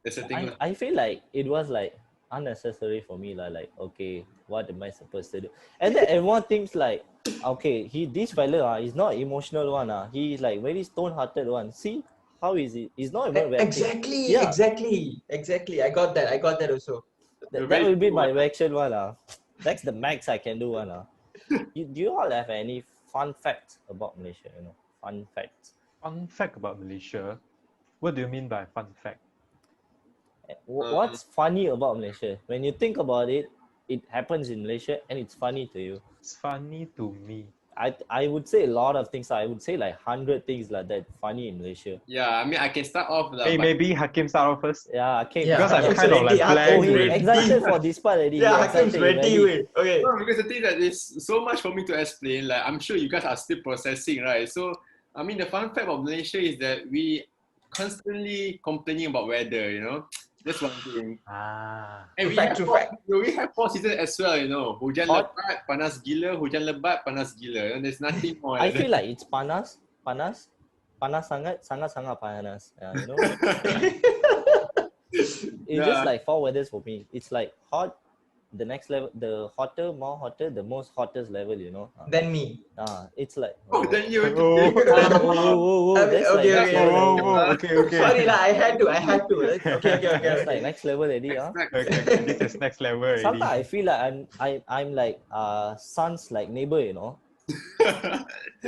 That's the thing. I feel like it was like unnecessary for me like, okay, what am I supposed to do? And then everyone thinks like, okay, this fella is not emotional one, he's like very stone-hearted one. See how is he? He's not even reacting. Exactly. I got that also. That will be my reaction one. That's the max I can do one. Do you all have any fun facts about Malaysia? Fun facts. Fun fact about Malaysia. What do you mean by fun fact? What's funny about Malaysia? When you think about it, it happens in Malaysia and it's funny to you. It's funny to me. I would say a lot of things. I would say like 100 things like that funny in Malaysia. Yeah, I mean, I can start off. Hey, maybe Hakim start off first. Yeah, Hakim. Because I'm Hakim's kind of like ready. blank. He with- excited for this part already. Yeah, He Hakim's excited, ready with. Okay. No, because the thing that is so much for me to explain. Like, I'm sure you guys are still processing, right? So, I mean, the fun fact of Malaysia is that we constantly complaining about weather. That's one thing. And we have 4 seasons as well. Hujan Hot. lebat, panas gila, hujan lebat, panas gila. There's nothing more. I feel like it's panas sangat panas. It's just like 4 weathers for me. It's like hot, the next level, the more hotter, the most hottest level, Then me. It's like Then you. whoa, that's like next level. Okay. Sorry lah, I had to. Okay. That's like next level already. Okay, this is next level already. Sometimes I feel like I'm like son's like neighbor,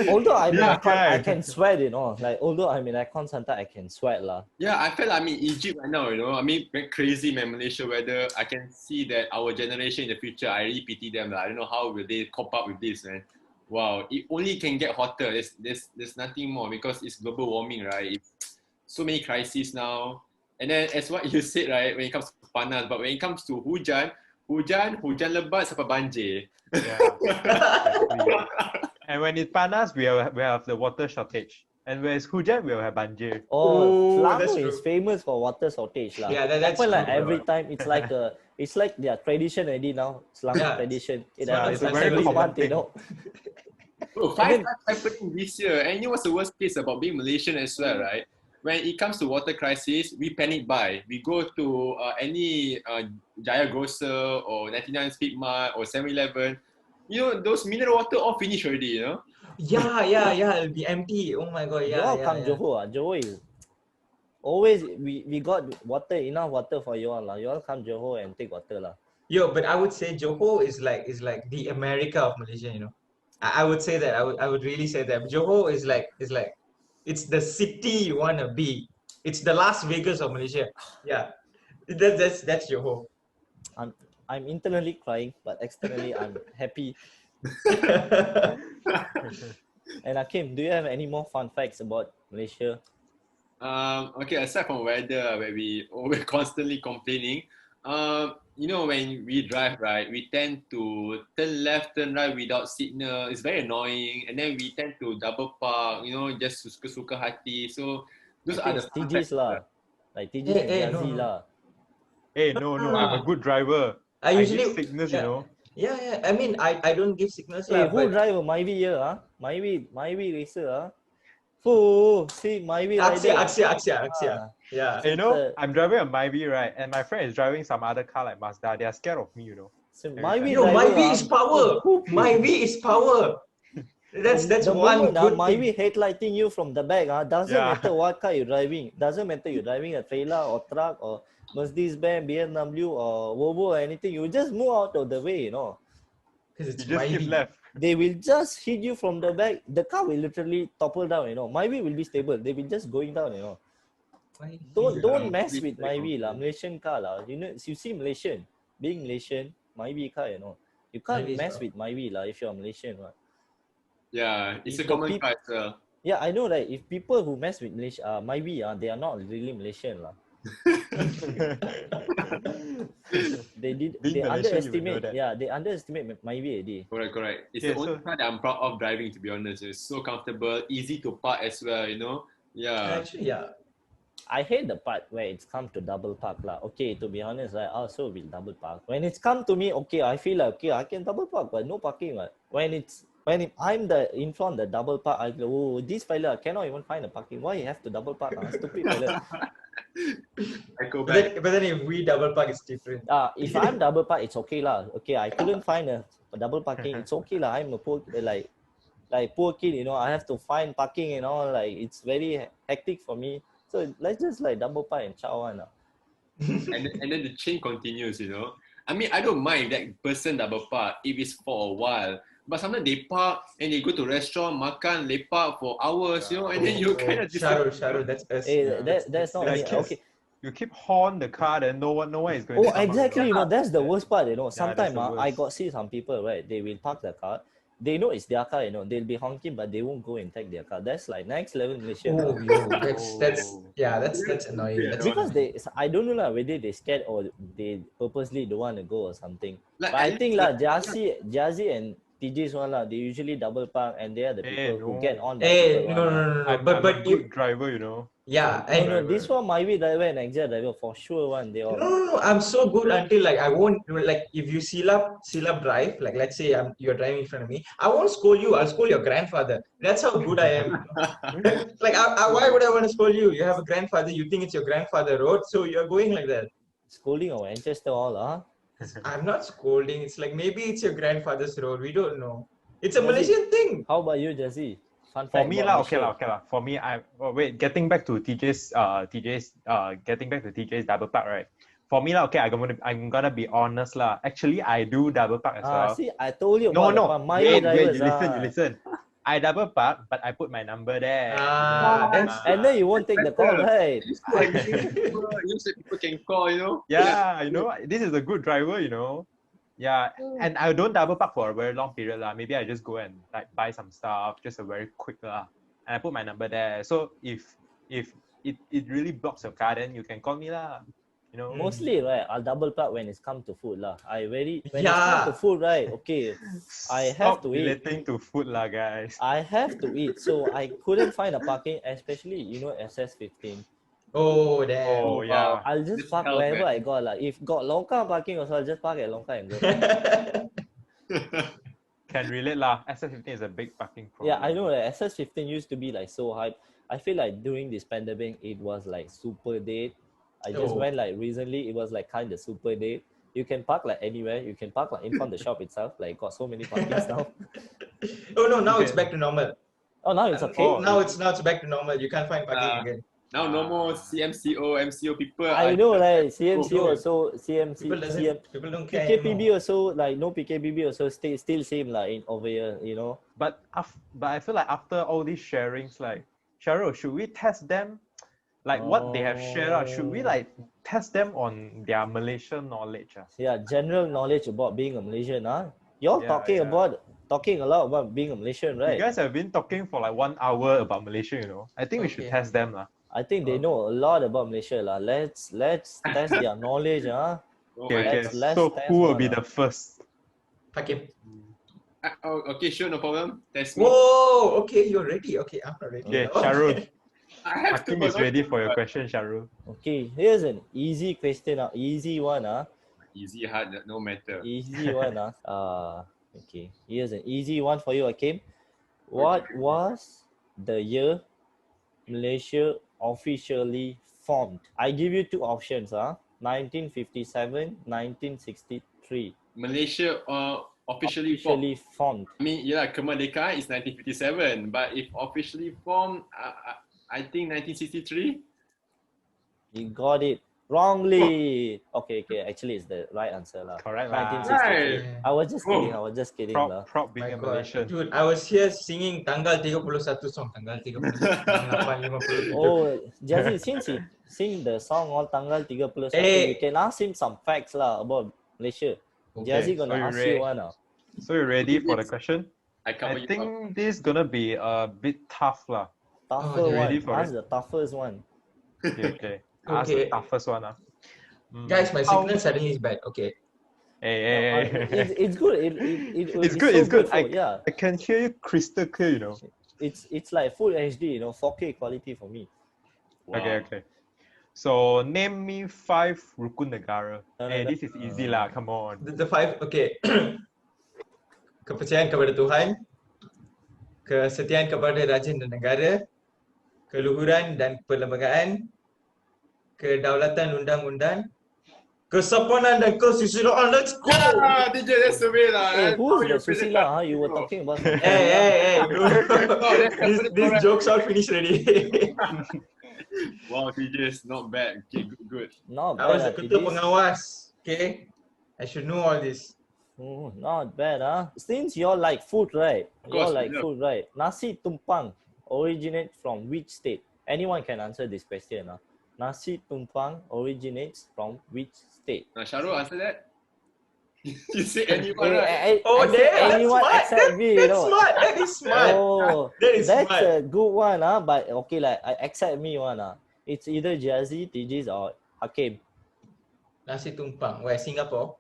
Although I'm in aircon, I can sweat, Like although I'm in aircon, sometimes I can sweat lah. Yeah, I felt like I'm in Egypt right now, I mean, crazy man, Malaysia weather. I can see that our generation in the future, I really pity them. I don't know how will they cope up with this, man. Wow, it only can get hotter. There's nothing more because it's global warming, right? It's so many crises now. And then as what you said, right, when it comes to panas, but when it comes to hujan lebat sampai banjir. Yeah. Exactly. And when it panas, we have the water shortage. And whereas hujan, we'll have banjir. Oh, that's Selangor is true. famous for water shortage lah. Yeah, that's Happen true. like every time. It's like their tradition already now. Selangor Yeah, tradition. It Yeah, happens it's a very every common month, you thing. know. Bro, And then, five happening this year, and you know what's the worst case about being Malaysian as well, right? When it comes to water crisis, we panic buy. We go to any Jaya Grocer or 99 Speed Mart or 7-Eleven. You know, those mineral water all finished already, you know? yeah. It'll be empty. Oh my god. you Yeah, all yeah, come yeah. Johor. Johor is always, we got enough water for you all lah. You all come Johor and take water lah. Yo, but I would say Johor is like the America of Malaysia. I would say that. I would really say that. Johor is like it's the city you wanna be. It's the Las Vegas of Malaysia. Yeah, that's Johor. I'm internally crying, but externally I'm happy. And Hakim, do you have any more fun facts about Malaysia? Okay, aside from weather, where we're constantly complaining, you know, when we drive, right, we tend to turn left, turn right without signal. It's very annoying, and then we tend to double park, you know, just suka hati. So those I are think the it's fun Teejes facts. lah. Like Teejes and Hey, Jia no, Zie no. lah. Hey, no, I'm a Ah, good driver. I I usually give signals, you yeah, know. yeah. I mean, I don't give signals Hey, lah, who but drive a Myvi here? Myvi racer. Who? See, Myvi rider. Axia. Yeah. You know, I'm driving a Myvi, right? And my friend is driving some other car like Mazda. They are scared of me, you know. So Every time. Myvi Yo, my driver. V is power. My V is power. That's The one moment good Myvi thing. headlighting you from the back, doesn't Yeah. matter what car you're driving. Doesn't matter you're driving a trailer or truck or Mercedes-Benz, BMW or Volvo or anything. You just move out of the way, you know. Because You it's just my hit V. left. They will just hit you from the back. The car will literally topple down, you know. Myvi will be stable. They will just going down, you know. My Don't V. mess with Myvi lah. Malaysian car lah. You know, you see being Malaysian, Myvi car, you know. You My can't V is mess power. with Myvi lah if you're Malaysian, right? Yeah, it's If a the common peop- car as well. Yeah, I know, right? If people who mess with Myvi, they are not really Malaysian lah. Being They Malaysian, you would know underestimate. that. Yeah, they underestimate Myvi already. Correct. It's Yeah, the only so- car that I'm proud of driving, to be honest. It's so comfortable, easy to park as well, you know? Yeah. Actually, yeah. I hate the part where it's come to double park lah. Okay, to be honest, I also will double park. When it's come to me, okay, I feel like okay, I can double park, but no parking. Right? I'm the in front the double park, I go, oh, this fella cannot even find a parking. Why you have to double park? Stupid fella. I go back. But then if we double park, it's different. If I'm double park, it's okay lah. Okay, I couldn't find a double parking. It's okay lah. I'm a poor like poor kid, you know. I have to find parking and all. Like it's very hectic for me. So let's just like double park and chow one. And then the chain continues, you know. I mean, I don't mind that person double park if it's for a while. But sometimes they park and they go to restaurant, makan, lepak for hours, you know, and then you kind of Sharul, that's us. Hey, that's not me. Like Okay. you keep horn the car, then no one is going Oh, to come out, exactly. You know, that's the Yeah. worst part. You know, that's sometimes the I worst. got see some people, right? They will park the car. They know it's their car. You know, they'll be honking, but they won't go and take their car. That's like next level Malaysia. Oh, yo, that's annoying. Yeah, That's Because annoying. I don't know lah whether they scared or they purposely don't want to go or something. Like, But I at think least, lah, Jia Zie and Teejes one lah, they usually double park and they are the Hey, people who no. get on by Hey, people. no. I'm But a good if driver, you know. yeah, I'm a good and No, this driver. one my way driver and exit driver for sure one. They all. no. I'm so good until like I won't like if you seal up drive. Like let's say you're driving in front of me, I won't scold you. I'll scold your grandfather. That's how good I am. Like why would I want to scold you? You have a grandfather. You think it's your grandfather road, so you're going like that. Scolding our ancestor all, huh? I'm not scolding. It's like maybe it's your grandfather's road. We don't know. It's a Jazzy. Malaysian thing. How about you, Jesse? Fun For fact me about lah, okay Malaysia. lah. For me, getting back to TJ's double park, right? For me lah, okay, I'm gonna be honest lah. Actually, I do double park as well. See, I told you No, about my wait, drivers. you listen. I double park, but I put my number there. And then you won't take the call, right? you said people can call, you know. Yeah, you know, this is a good driver, you know. Yeah, and I don't double park for a very long period lah. Maybe I just go and like buy some stuff, just a very quick lah. And I put my number there. So if it really blocks your car, then you can call me lah. You You know. Mostly, right, I'll double park when it's come to food lah. When it's come to food, right, okay, I have to eat. Relating to food lah, guys. I have to eat, so I couldn't find a parking, especially SS15. Oh damn. Oh yeah. I'll just This park hell, wherever man. I got lah. If got longkang parking also, I'll just park at longkang and go. Can relate lah. SS15 is a big parking problem. Yeah, I know that SS15 used to be like so hype. I feel like during this pandemic, it was like super dead. I just went like recently, it was like kind of super dead. You can park like anywhere. You can park like in front of the shop itself. Like got so many parkings now. Oh no, now it's back to normal. Oh, now it's okay. Oh, Now it's back to normal. You can't find parking again. Now no more CMCO, MCO people. I know, right? CMC also, People don't care PKPB anymore. also, like no PKPB also still same like in over here, you know. But I feel like after all these sharings, like Sharul, should we test them? Like what they have shared out, should we like test them on their Malaysian knowledge? Yeah, general knowledge about being a Malaysian, huh? You're Yeah, talking yeah. talking a lot about being a Malaysian, right? You guys have been talking for like 1 hour about Malaysia, you know. I think we should Okay. test them lah. I think they know a lot about Malaysia lah. Let's test their knowledge, huh? Okay. Let's So test who will one, be the first? Hakim. Okay, sure, no problem. Test me. Whoa, okay, you're ready. Okay, I'm not ready. Okay, Sharul. I have to. Hakim is ready for your question, Sharul. Okay, here's an easy question, easy one, Easy, hard, no matter. easy one, okay. Here's an easy one for you, Hakim. What was the year Malaysia officially formed? I give you two options, 1957, 1963. Malaysia officially formed. I mean, yeah, Kemerdekaan is 1957, but if officially formed, I think 1963. You got it wrongly. Okay, actually it's the right answer lah. Correct lah. 1963. Right. I was just kidding lah. Proud being My a God. Malaysian. Dude, I was here singing tanggal 31 song. Tanggal 31, 58, 57. Oh, Jia Zie, since he sing the song all tanggal 31, Hey. we can ask him some facts lah about Malaysia. Jia Zie gonna so you ask you one now. So you ready for the question? I cover I you up. think this is gonna be a bit tough lah. Tougher Oh, one. ready for Ask it? the toughest one. Okay. Ask the Okay. toughest one. Guys, my signal suddenly is bad. Okay. Hey. It's good. It's good. It's good. Yeah, I can hear you crystal clear, you know. it's like full HD, you know, 4K quality for me. Wow. Okay. So name me 5 rukun negara. No, Hey, no. this is easy lah. Come on. The five, okay. Kepercayaan kepada Tuhan, kesetiaan kepada raja dan negara, keluhuran dan perlembagaan, kedaulatan undang-undang, kesopanan dan kesusilaan. Let's go! Yeah, DJ, that's the way lah. Hey, who's the Susila? You were talking about. Hey, this joke's all finished already. Wow, TJ's not bad. Okay, good. Not I was bad. the ketua pengawas. Okay, I should know all this. Not bad, Since you're like food, right? course, You're like yeah. food, right? Nasi tumpang originate from which state? Anyone can answer this question, Nasi tumpang originates from which state? Now, Sharul, answer that. You say anyone, right? I Damn, said anyone that's except smart. me, you That's know. smart. That is smart. Oh, That is that's smart. a good one, but okay, like except me one, It's either Jia Zie, Teejes, or Hakim. Nasi tumpang. Where? Singapore?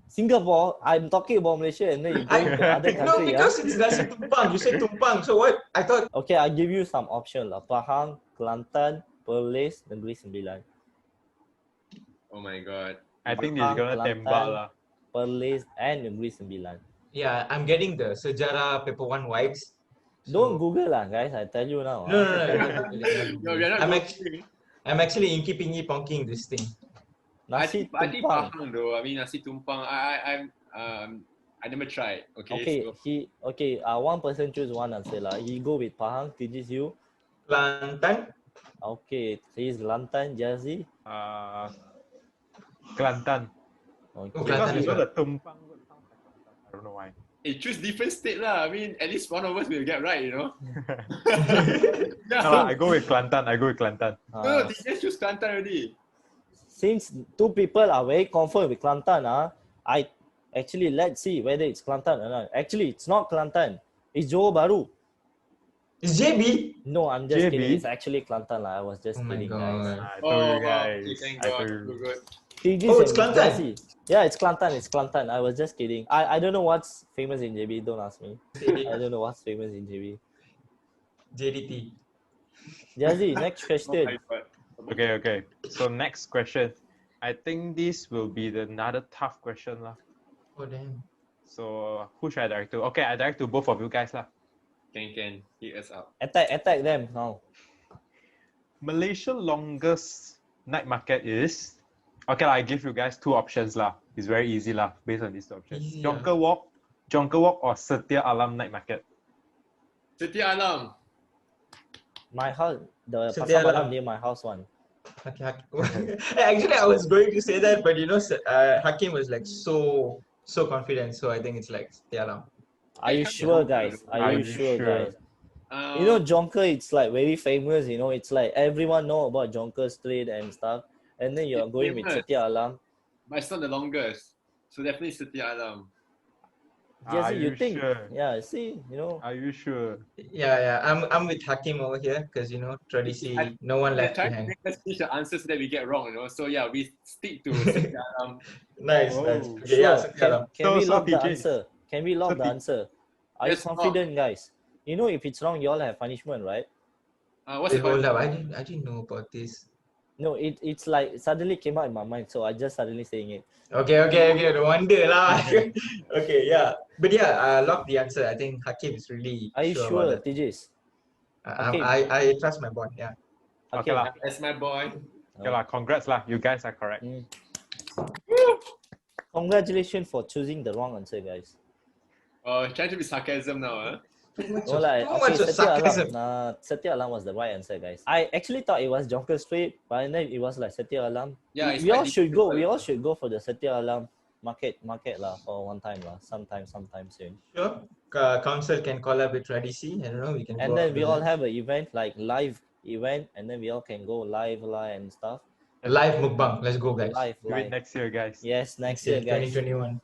Singapore, I'm talking about Malaysia and then you go to other No, country. because it's nasi tumpang. You said tumpang. So what? I thought. Okay, I'll give you some option lah. Pahang, Kelantan, Perlis, Negeri Sembilan. Oh my god. I think this is gonna Kelantan, tembak lah. Perlis, and Negeri Sembilan. Yeah, I'm getting the sejarah paper one vibes. Don't Google lah, guys. I tell you now. No. No, we are not I'm going. I'm actually inky pinky ponking this thing. I Nasi think tumpang. Pahang though. I mean, nasi tumpang. I never tried. Okay, so one person choose one answer lah. He go with Pahang, Teejes, you. Kelantan. Okay, he's Kelantan, Jia Zie. Kelantan. Okay. Oh, Because Kelantan you is know what? the tumpang word sounds like Kelantan. I don't know why. choose different state lah. I mean, at least one of us will get right, you know. I go with Kelantan. No, they just choose Kelantan already. Since two people are very confident with Kelantan, I actually let's see whether it's Kelantan or not. Actually, it's not Kelantan. It's Johor Bahru. It's JB. No, I'm just kidding. JB? It's actually Kelantan lah. I was just Oh my kidding, guys. god. I told you Oh, wow. Okay, guys. thank I God. told you. Good. Teejes Oh, it's and Kelantan. Jia Zie. Yeah, it's Kelantan. It's Kelantan. I was just kidding. I don't know what's famous in JB. Don't ask me. I don't know what's famous in JB. JDT. Jia Zie, next Oh question. my God. Okay. So next question. I think this will be another tough question lah. Oh damn. So who should I direct to? Okay, I direct to both of you guys lah. Can hit us up. Attack them now. Malaysia longest night market is. Okay lah, I give you guys two options lah. It's very easy lah, based on these two options. Easy, Jonker Walk or Setia Alam Night Market. Setia Alam. My house, the Setia Pasar Alam. Malam near my house one. Actually, I was going to say that, but you know, Hakim was like so confident, so I think it's like Tialam. Are you sure, guys? Are you sure, guys? You know, Jonker, it's like very famous. You know, it's like everyone know about Jonker Street and stuff. And then you're It's going with famous. Setia Alam. But it's not the longest. So definitely Setia Alam. Are Jesse, you you think? sure? Yeah, see, you know. Are you sure? Yeah. I'm with Hakim over here because you know, tradisi, no one left Trying to behind. make us finish the answers that we get wrong, you know. So yeah, we stick to Setia Alam. Nice. Oh. Okay, yeah, Sure. Tialam. Can we So, lock the TJ. answer? Can we lock So, the T- answer? Are you Yes, lock. confident, guys? You know, if it's wrong, you all have punishment, right? What's Wait, the hold point? up. I didn't know about this. No, it's like suddenly came out in my mind, so I just suddenly saying it. Okay. No wonder lah. Okay, yeah. But yeah, lock the answer. I think Hakim is really Are you sure sure, about that. Teejes? Hakim. I trust my boy. Yeah. Okay Hakim. lah. That's my boy. Okay lah. Congrats lah. You guys are correct. Congratulations for choosing the wrong answer, guys. Trying to be sarcasm now, huh? No, like, Too much of Setia sarcasm. Alam. Nah, Setia Alam was the right answer, guys. I actually thought it was Jonker Street, but then it was like Setia Alam. Yeah, it's we all quite should go. difficult. We all should go for the Setia Alam market lah for one time lah. Sometime soon. Sure. Council can collab with Tradisi. I don't know. We can. And go then out we with all that. have an event like live event, and then we all can go live and stuff. Live mukbang. Let's go, guys. Do it next year, guys. Yes, next year, guys. 2021.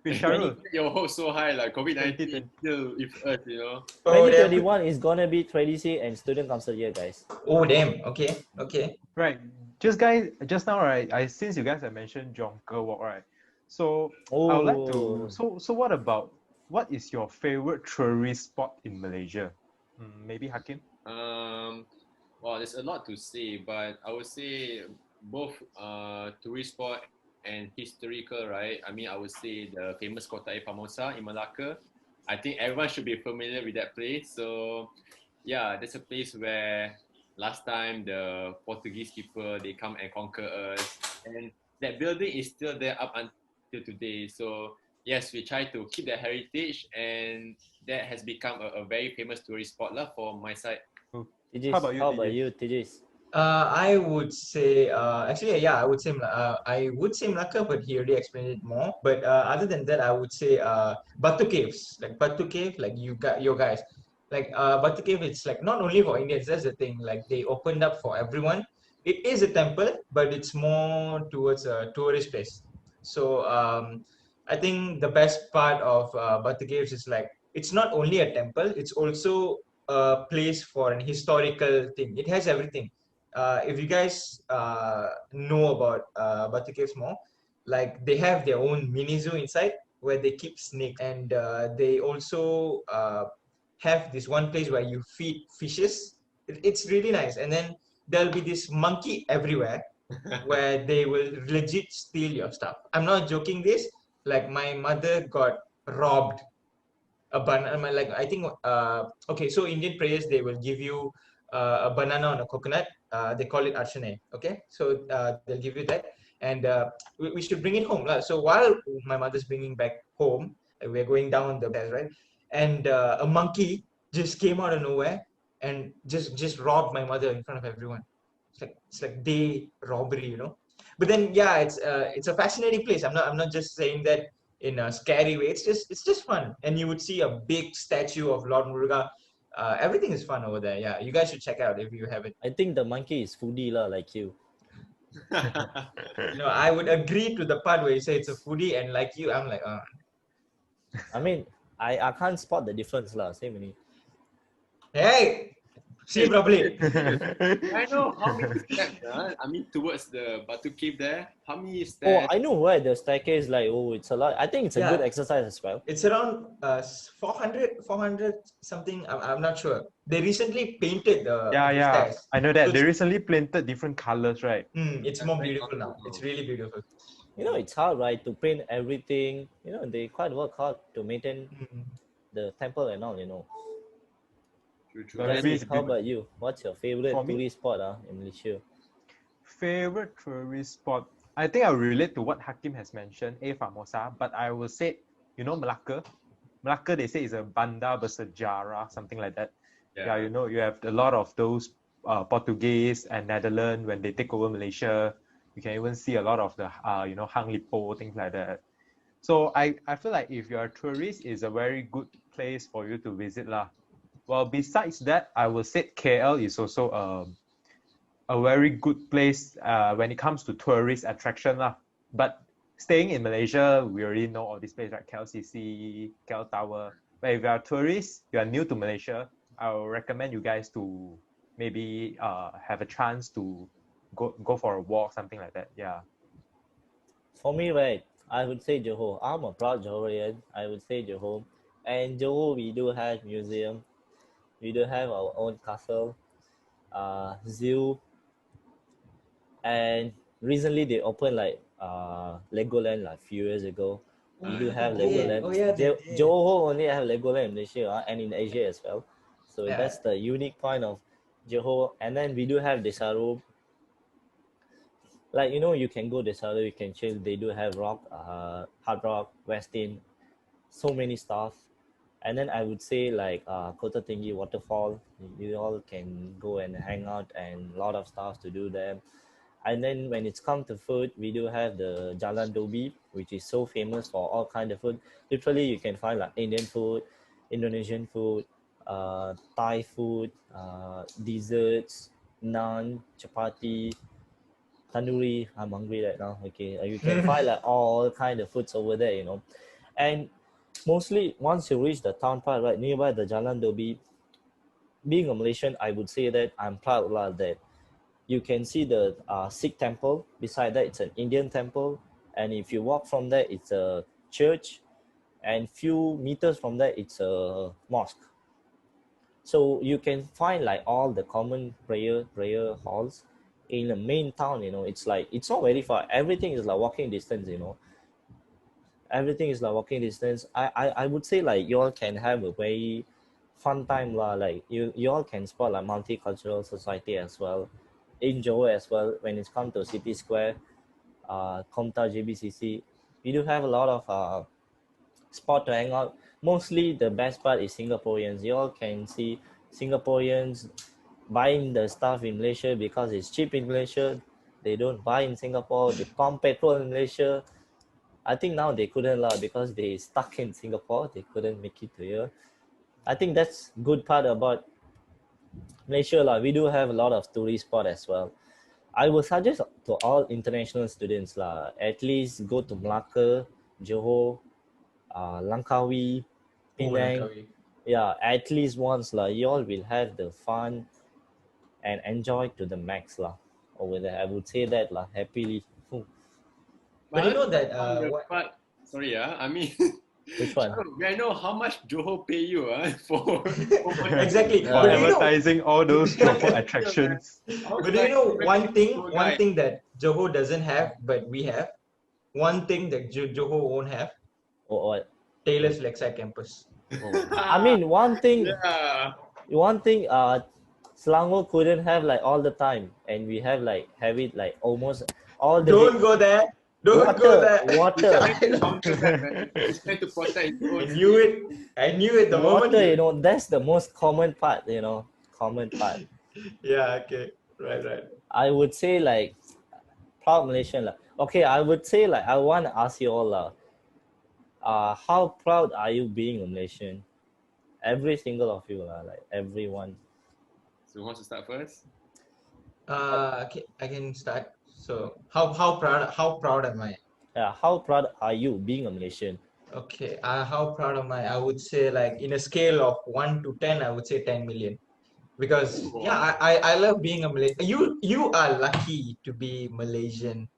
With Sharul. Your hopes so high, like COVID-19 2020. still with us, you know. Oh, damn. 2021 is gonna be TRADISI and student council year, guys. Oh, damn. Okay. Right. Just now, right? Since you guys have mentioned Jonker Walk, right? So I would like to. So what is your favorite tourist spot in Malaysia? Maybe Hakim. Well, there's a lot to say, but I would say both tourist spot and historical, right? I mean, I would say the famous Kota Famosa in Malacca. I think everyone should be familiar with that place. So, yeah, that's a place where last time the Portuguese people, they come and conquer us. And that building is still there up until today. So, yes, we try to keep that heritage, and that has become a very famous tourist spot for my side. Teejes, How about you, Teejes? I would say actually yeah, I would say Malacca, but he already explained it more. But other than that, I would say Batu Caves, like Batu Cave, like you got your guys, like Batu Cave. It's like not only for Indians. That's the thing. Like they opened up for everyone. It is a temple, but it's more towards a tourist place. So I think the best part of Batu Caves is like it's not only a temple. It's also a place for an historical thing. It has everything. If you guys know about Batu Caves more, like they have their own mini zoo inside where they keep snakes, and they also have this one place where you feed fishes. It's really nice. And then there'll be this monkey everywhere where they will legit steal your stuff. I'm not joking this. Like my mother got robbed a banana. Like I think okay, so Indian prayers, they will give you a banana on a coconut. They call it archane. Okay, so they'll give you that, and we should bring it home. So while my mother's bringing back home, we're going down the stairs, right? And a monkey just came out of nowhere and just robbed my mother in front of everyone. It's like day robbery, you know. But then yeah, it's a fascinating place. I'm not just saying that in a scary way. It's just fun, and you would see a big statue of Lord Muruga. Everything is fun over there. Yeah, you guys should check out if you haven't. I think the monkey is foodie lah, like you. No, I would agree to the part where you say it's a foodie, and like you, I'm like, I mean, I can't spot the difference lah. Same only. Hey, see properly. I know how many steps, I mean, towards the Batu Cave there. How many Oh, steps? I know where the staircase like. Oh, it's a lot. I think it's a good Yeah. exercise as well. It's around 400 something. I'm not sure. They recently painted the Yeah, yeah. stairs. I know So that. They recently painted different colors, right? it's more beautiful now. It's really beautiful. You know, it's hard, right, to paint everything. You know, they quite work hard to maintain Mm. the temple and all. You know. True, true. The And Rafiq, trees how be- about you? What's your favorite For me, tourist spot in Malaysia? favorite tourist spot. I think I'll relate to what Hakim has mentioned, A Famosa, but I will say, Melaka. Melaka, they say is a bandar bersejarah, something like that. Yeah, you have a lot of those Portuguese and Netherlands when they take over Malaysia. You can even see a lot of the, Hang Lipo, things like that. So I feel like if you're a tourist, it's a very good place for you to visit lah. Well, besides that, I will say KL is also a very good place when it comes to tourist attraction lah. But staying in Malaysia, we already know all these places like KLCC, KL Tower. But if you are a tourist, you are new to Malaysia, I will recommend you guys to maybe have a chance to go for a walk, something like that. Yeah. For me, right, I would say Johor. I'm a proud Johorian. I would say Johor. And Johor, we do have museum. We do have our own castle, zoo, and recently they opened like Legoland like few years ago. Oh We do yeah, they have did. Legoland. Oh yeah, they did. Johor only have Legoland in Malaysia and in Asia as well. So Yeah. that's the unique point of Johor. And then we do have Desaru. Like you can go Desaru, you can chill. They do have rock, hard rock, Westin, so many stuff. And then I would say like Kota Tinggi waterfall. You all can go and hang out and a lot of stuff to do there. And then when it's come to food, we do have the Jalan Dobi, which is so famous for all kind of food. Literally, you can find like Indian food, Indonesian food, Thai food, desserts, naan, chapati, tandoori. I'm hungry right now. Okay, you can find like all kind of foods over there. And mostly once you reach the town part, right nearby the Jalan Dobi, being a Malaysian, I would say that I'm proud that you can see the Sikh temple. Beside that, it's an Indian temple. And if you walk from there, it's a church. And few meters from there, it's a mosque. So you can find like all the common prayer halls in the main town. It's like, it's not very far. Everything is like walking distance. Everything is like walking distance. I would say like you all can have a very fun time lah. Like you all can spot like multicultural society as well in Johor as well. When it's come to City Square, Komta JBCC, we do have a lot of spot to hang out. Mostly the best part is Singaporeans. You all can see Singaporeans buying the stuff in Malaysia because it's cheap in Malaysia. They don't buy in Singapore. They pump petrol in Malaysia. I think now they couldn't lah because they stuck in Singapore. They couldn't make it to here. I think that's good part about Malaysia lah. We do have a lot of tourist spot as well. I would suggest to all international students lah, at least go to Melaka, Johor, Langkawi, Penang. Langkawi. Yeah, at least once lah. You all will have the fun and enjoy to the max lah over there. I would say that lah, happily. But you know that sorry, I mean, Which one? may I know how much Johor pay you for exactly. For But advertising all those Johor attractions. But you know one thing that Johor doesn't have, but we have. One thing that Johor won't have. Or what? Taylor's Lakeside Campus. I mean, one thing, Yeah. Selangor couldn't have like all the time, and we have it like almost all the. Don't go there. Don't go there. Water. He's trying to protect his own. I knew it the moment. Water, that's the most common part. Common part. Yeah. Okay. Right. I would say like proud Malaysian lah. Okay, I would say like I want to ask you all lah. How proud are you being a Malaysian? Every single of you lah, like everyone. So who wants to start first? Okay, I can start. So how proud am I? Yeah, how proud are you being a Malaysian? Okay, how proud am I? I would say like in a scale of 1 to 10, I would say 10 million. because yeah, I love being a Malaysian. You are lucky to be Malaysian.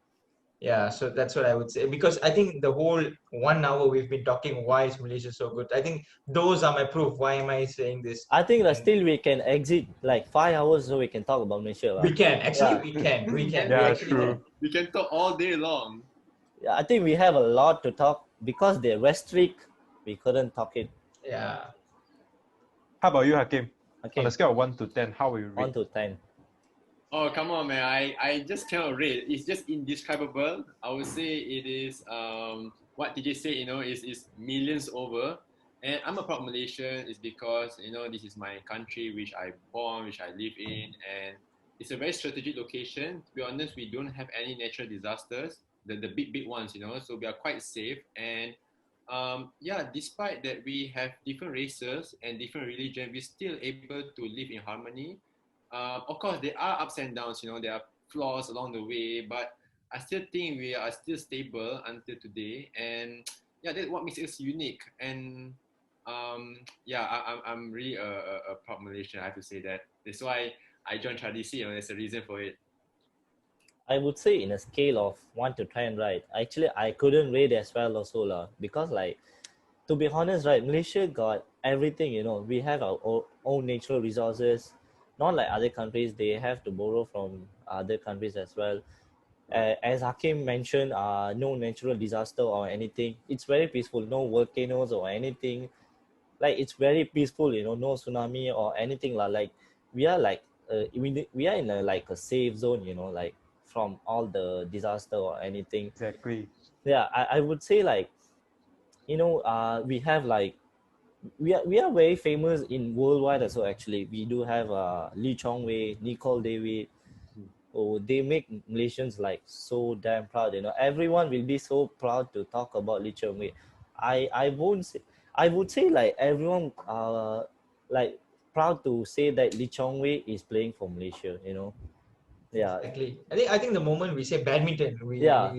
Yeah, so that's what I would say, because I think the whole 1 hour we've been talking why is Malaysia so good. I think those are my proof. Why am I saying this? I think that And still we can exit like 5 hours so we can talk about Malaysia. we can actually, Yeah. we Yeah, actually can. true. We can talk all day long. Yeah, I think we have a lot to talk because they restrict. We couldn't talk it. Yeah. How about you, Hakim? On a Okay, scale of 1 to 10, how will you rate? 1 to 10. Oh, come on, man. I just cannot rate. It's just indescribable. I would say it is what TJ said, is millions over. And I'm a proud Malaysian is because, this is my country which I born, which I live in, and it's a very strategic location. To be honest, we don't have any natural disasters, the big ones, so we are quite safe. And yeah, despite that we have different races and different religion, we're still able to live in harmony. Of course, there are ups and downs, there are flaws along the way, but I still think we are still stable until today. And yeah, that's what makes us unique. And yeah, I'm really a proud Malaysian, I have to say that. That's why I joined TRADISI, there's a reason for it. I would say in a scale of 1 to 10, right? Actually, I couldn't rate as well also lah, because like, to be honest, right, Malaysia got everything, we have our own natural resources, not like other countries, they have to borrow from other countries as well. As Hakim mentioned, no natural disaster or anything. It's very peaceful, no volcanoes or anything. Like it's very peaceful, no tsunami or anything like we are like we are in a like a safe zone, like from all the disaster or anything. Exactly. Yeah, I would say like, we have like we are very famous in worldwide as well. Actually, we do have Lee Chong Wei, Nicole David. Oh, they make Malaysians like so damn proud. Everyone will be so proud to talk about Lee Chong Wei. I won't say, I would say like everyone like proud to say that Lee Chong Wei is playing for Malaysia. Yeah, Exactly. I think the moment we say badminton, yeah.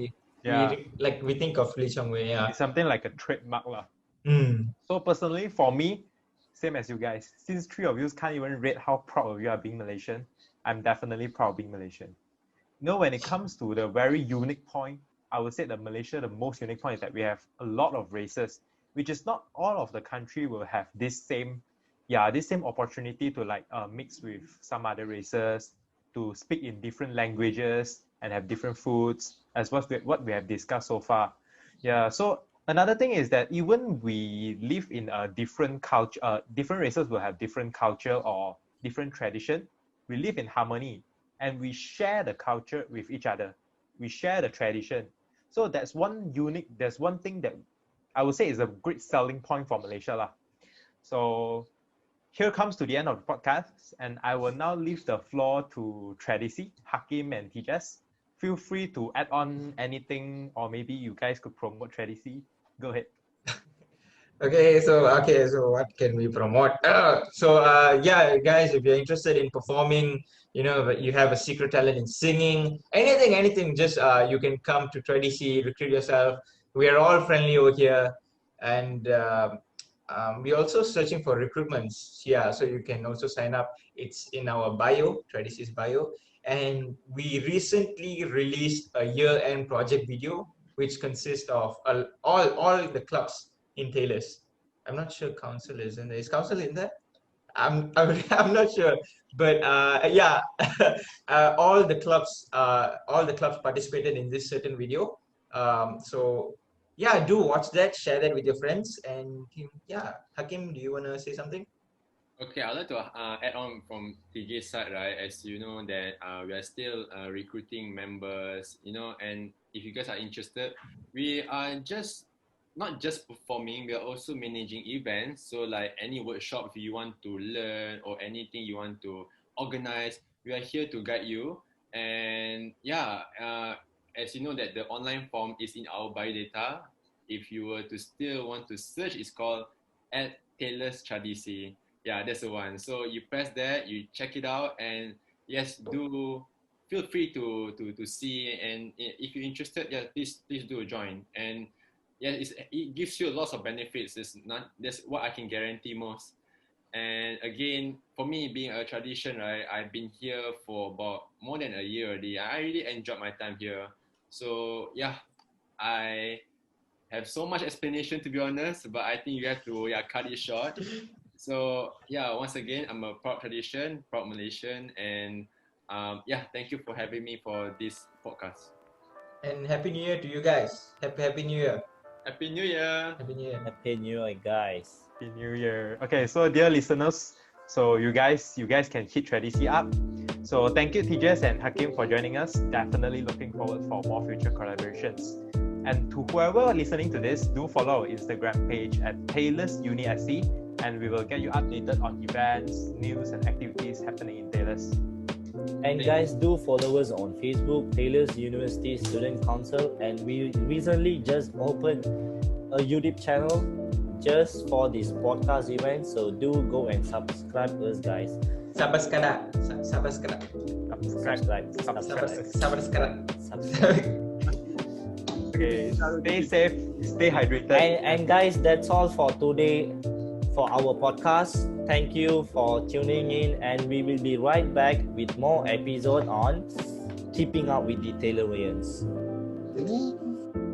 Yeah, we think of Lee Chong Wei. Yeah. it's something like a trademark lah. Mm. So personally, for me, same as you guys. Since three of you can't even rate how proud of you are being Malaysian, I'm definitely proud of being Malaysian. When it comes to the very unique point, I would say that Malaysia, the most unique point is that we have a lot of races, which is not all of the country will have this same opportunity to like mix with some other races, to speak in different languages and have different foods, as what we have discussed so far. Yeah, so another thing is that even we live in a different culture, different races will have different culture or different tradition. We live in harmony and we share the culture with each other. We share the tradition. So there's one thing that I would say is a great selling point for Malaysia lah. So here comes to the end of the podcast, and I will now leave the floor to TRADISI, Hakim, and Teejes. Feel free to add on anything, or maybe you guys could promote TRADISI. Go ahead. Okay, so what can we promote? Yeah, guys, if you're interested in performing, but you have a secret talent in singing, anything, just you can come to TRADISI, recruit yourself. We are all friendly over here, and we're also searching for recruitments. Yeah, so you can also sign up. It's in our bio, TRADISI's bio, and we recently released a year-end project video, which consists of all the clubs in Taylor's. I'm not sure council is in there. Is council in there? I'm not sure, but yeah, all the clubs participated in this certain video. So yeah, do watch that, share that with your friends, and yeah, Hakim, do you wanna say something? Okay, I'd like to add on from TJ's side, right? As you know that we are still recruiting members, and if you guys are interested, we are just not just performing, we are also managing events. So like any workshop if you want to learn or anything you want to organize, we are here to guide you. And yeah, as you know that the online form is in our bio data. If you were to still want to search, it's called at Taylor's Tradisi. Yeah, that's the one. So you press that, you check it out, and yes, do feel free to see. And if you're interested, yeah, please do join. And yeah, it gives you lots of benefits. That's what I can guarantee most. And again, for me, being a tradition, right, I've been here for about more than a year already. I really enjoyed my time here. So yeah, I have so much explanation to be honest, but I think you have to cut it short. So yeah, once again, I'm a proud tradition, proud Malaysian, and thank you for having me for this podcast. And Happy New Year to you guys. Happy New Year. Happy New Year! Happy New Year. Happy New Year, guys. Happy New Year. Okay, so dear listeners, so you guys can hit TRADISI up. So thank you Teejes and Hakim for joining us. Definitely looking forward for more future collaborations. And to whoever listening to this, do follow our Instagram page at Taylor'sUniSC, and we will get you updated on events, news, and activities happening in Taylor's. And guys, do follow us on Facebook, Taylor's University Student Council, and we recently just opened a YouTube channel just for this podcast event. So do go and subscribe us, guys. Subscribe. Subscribe. Okay, stay safe, stay hydrated. And guys, that's all for today for our podcast. Thank you for tuning in, and we will be right back with more episode on Keeping Up with the Taylorians.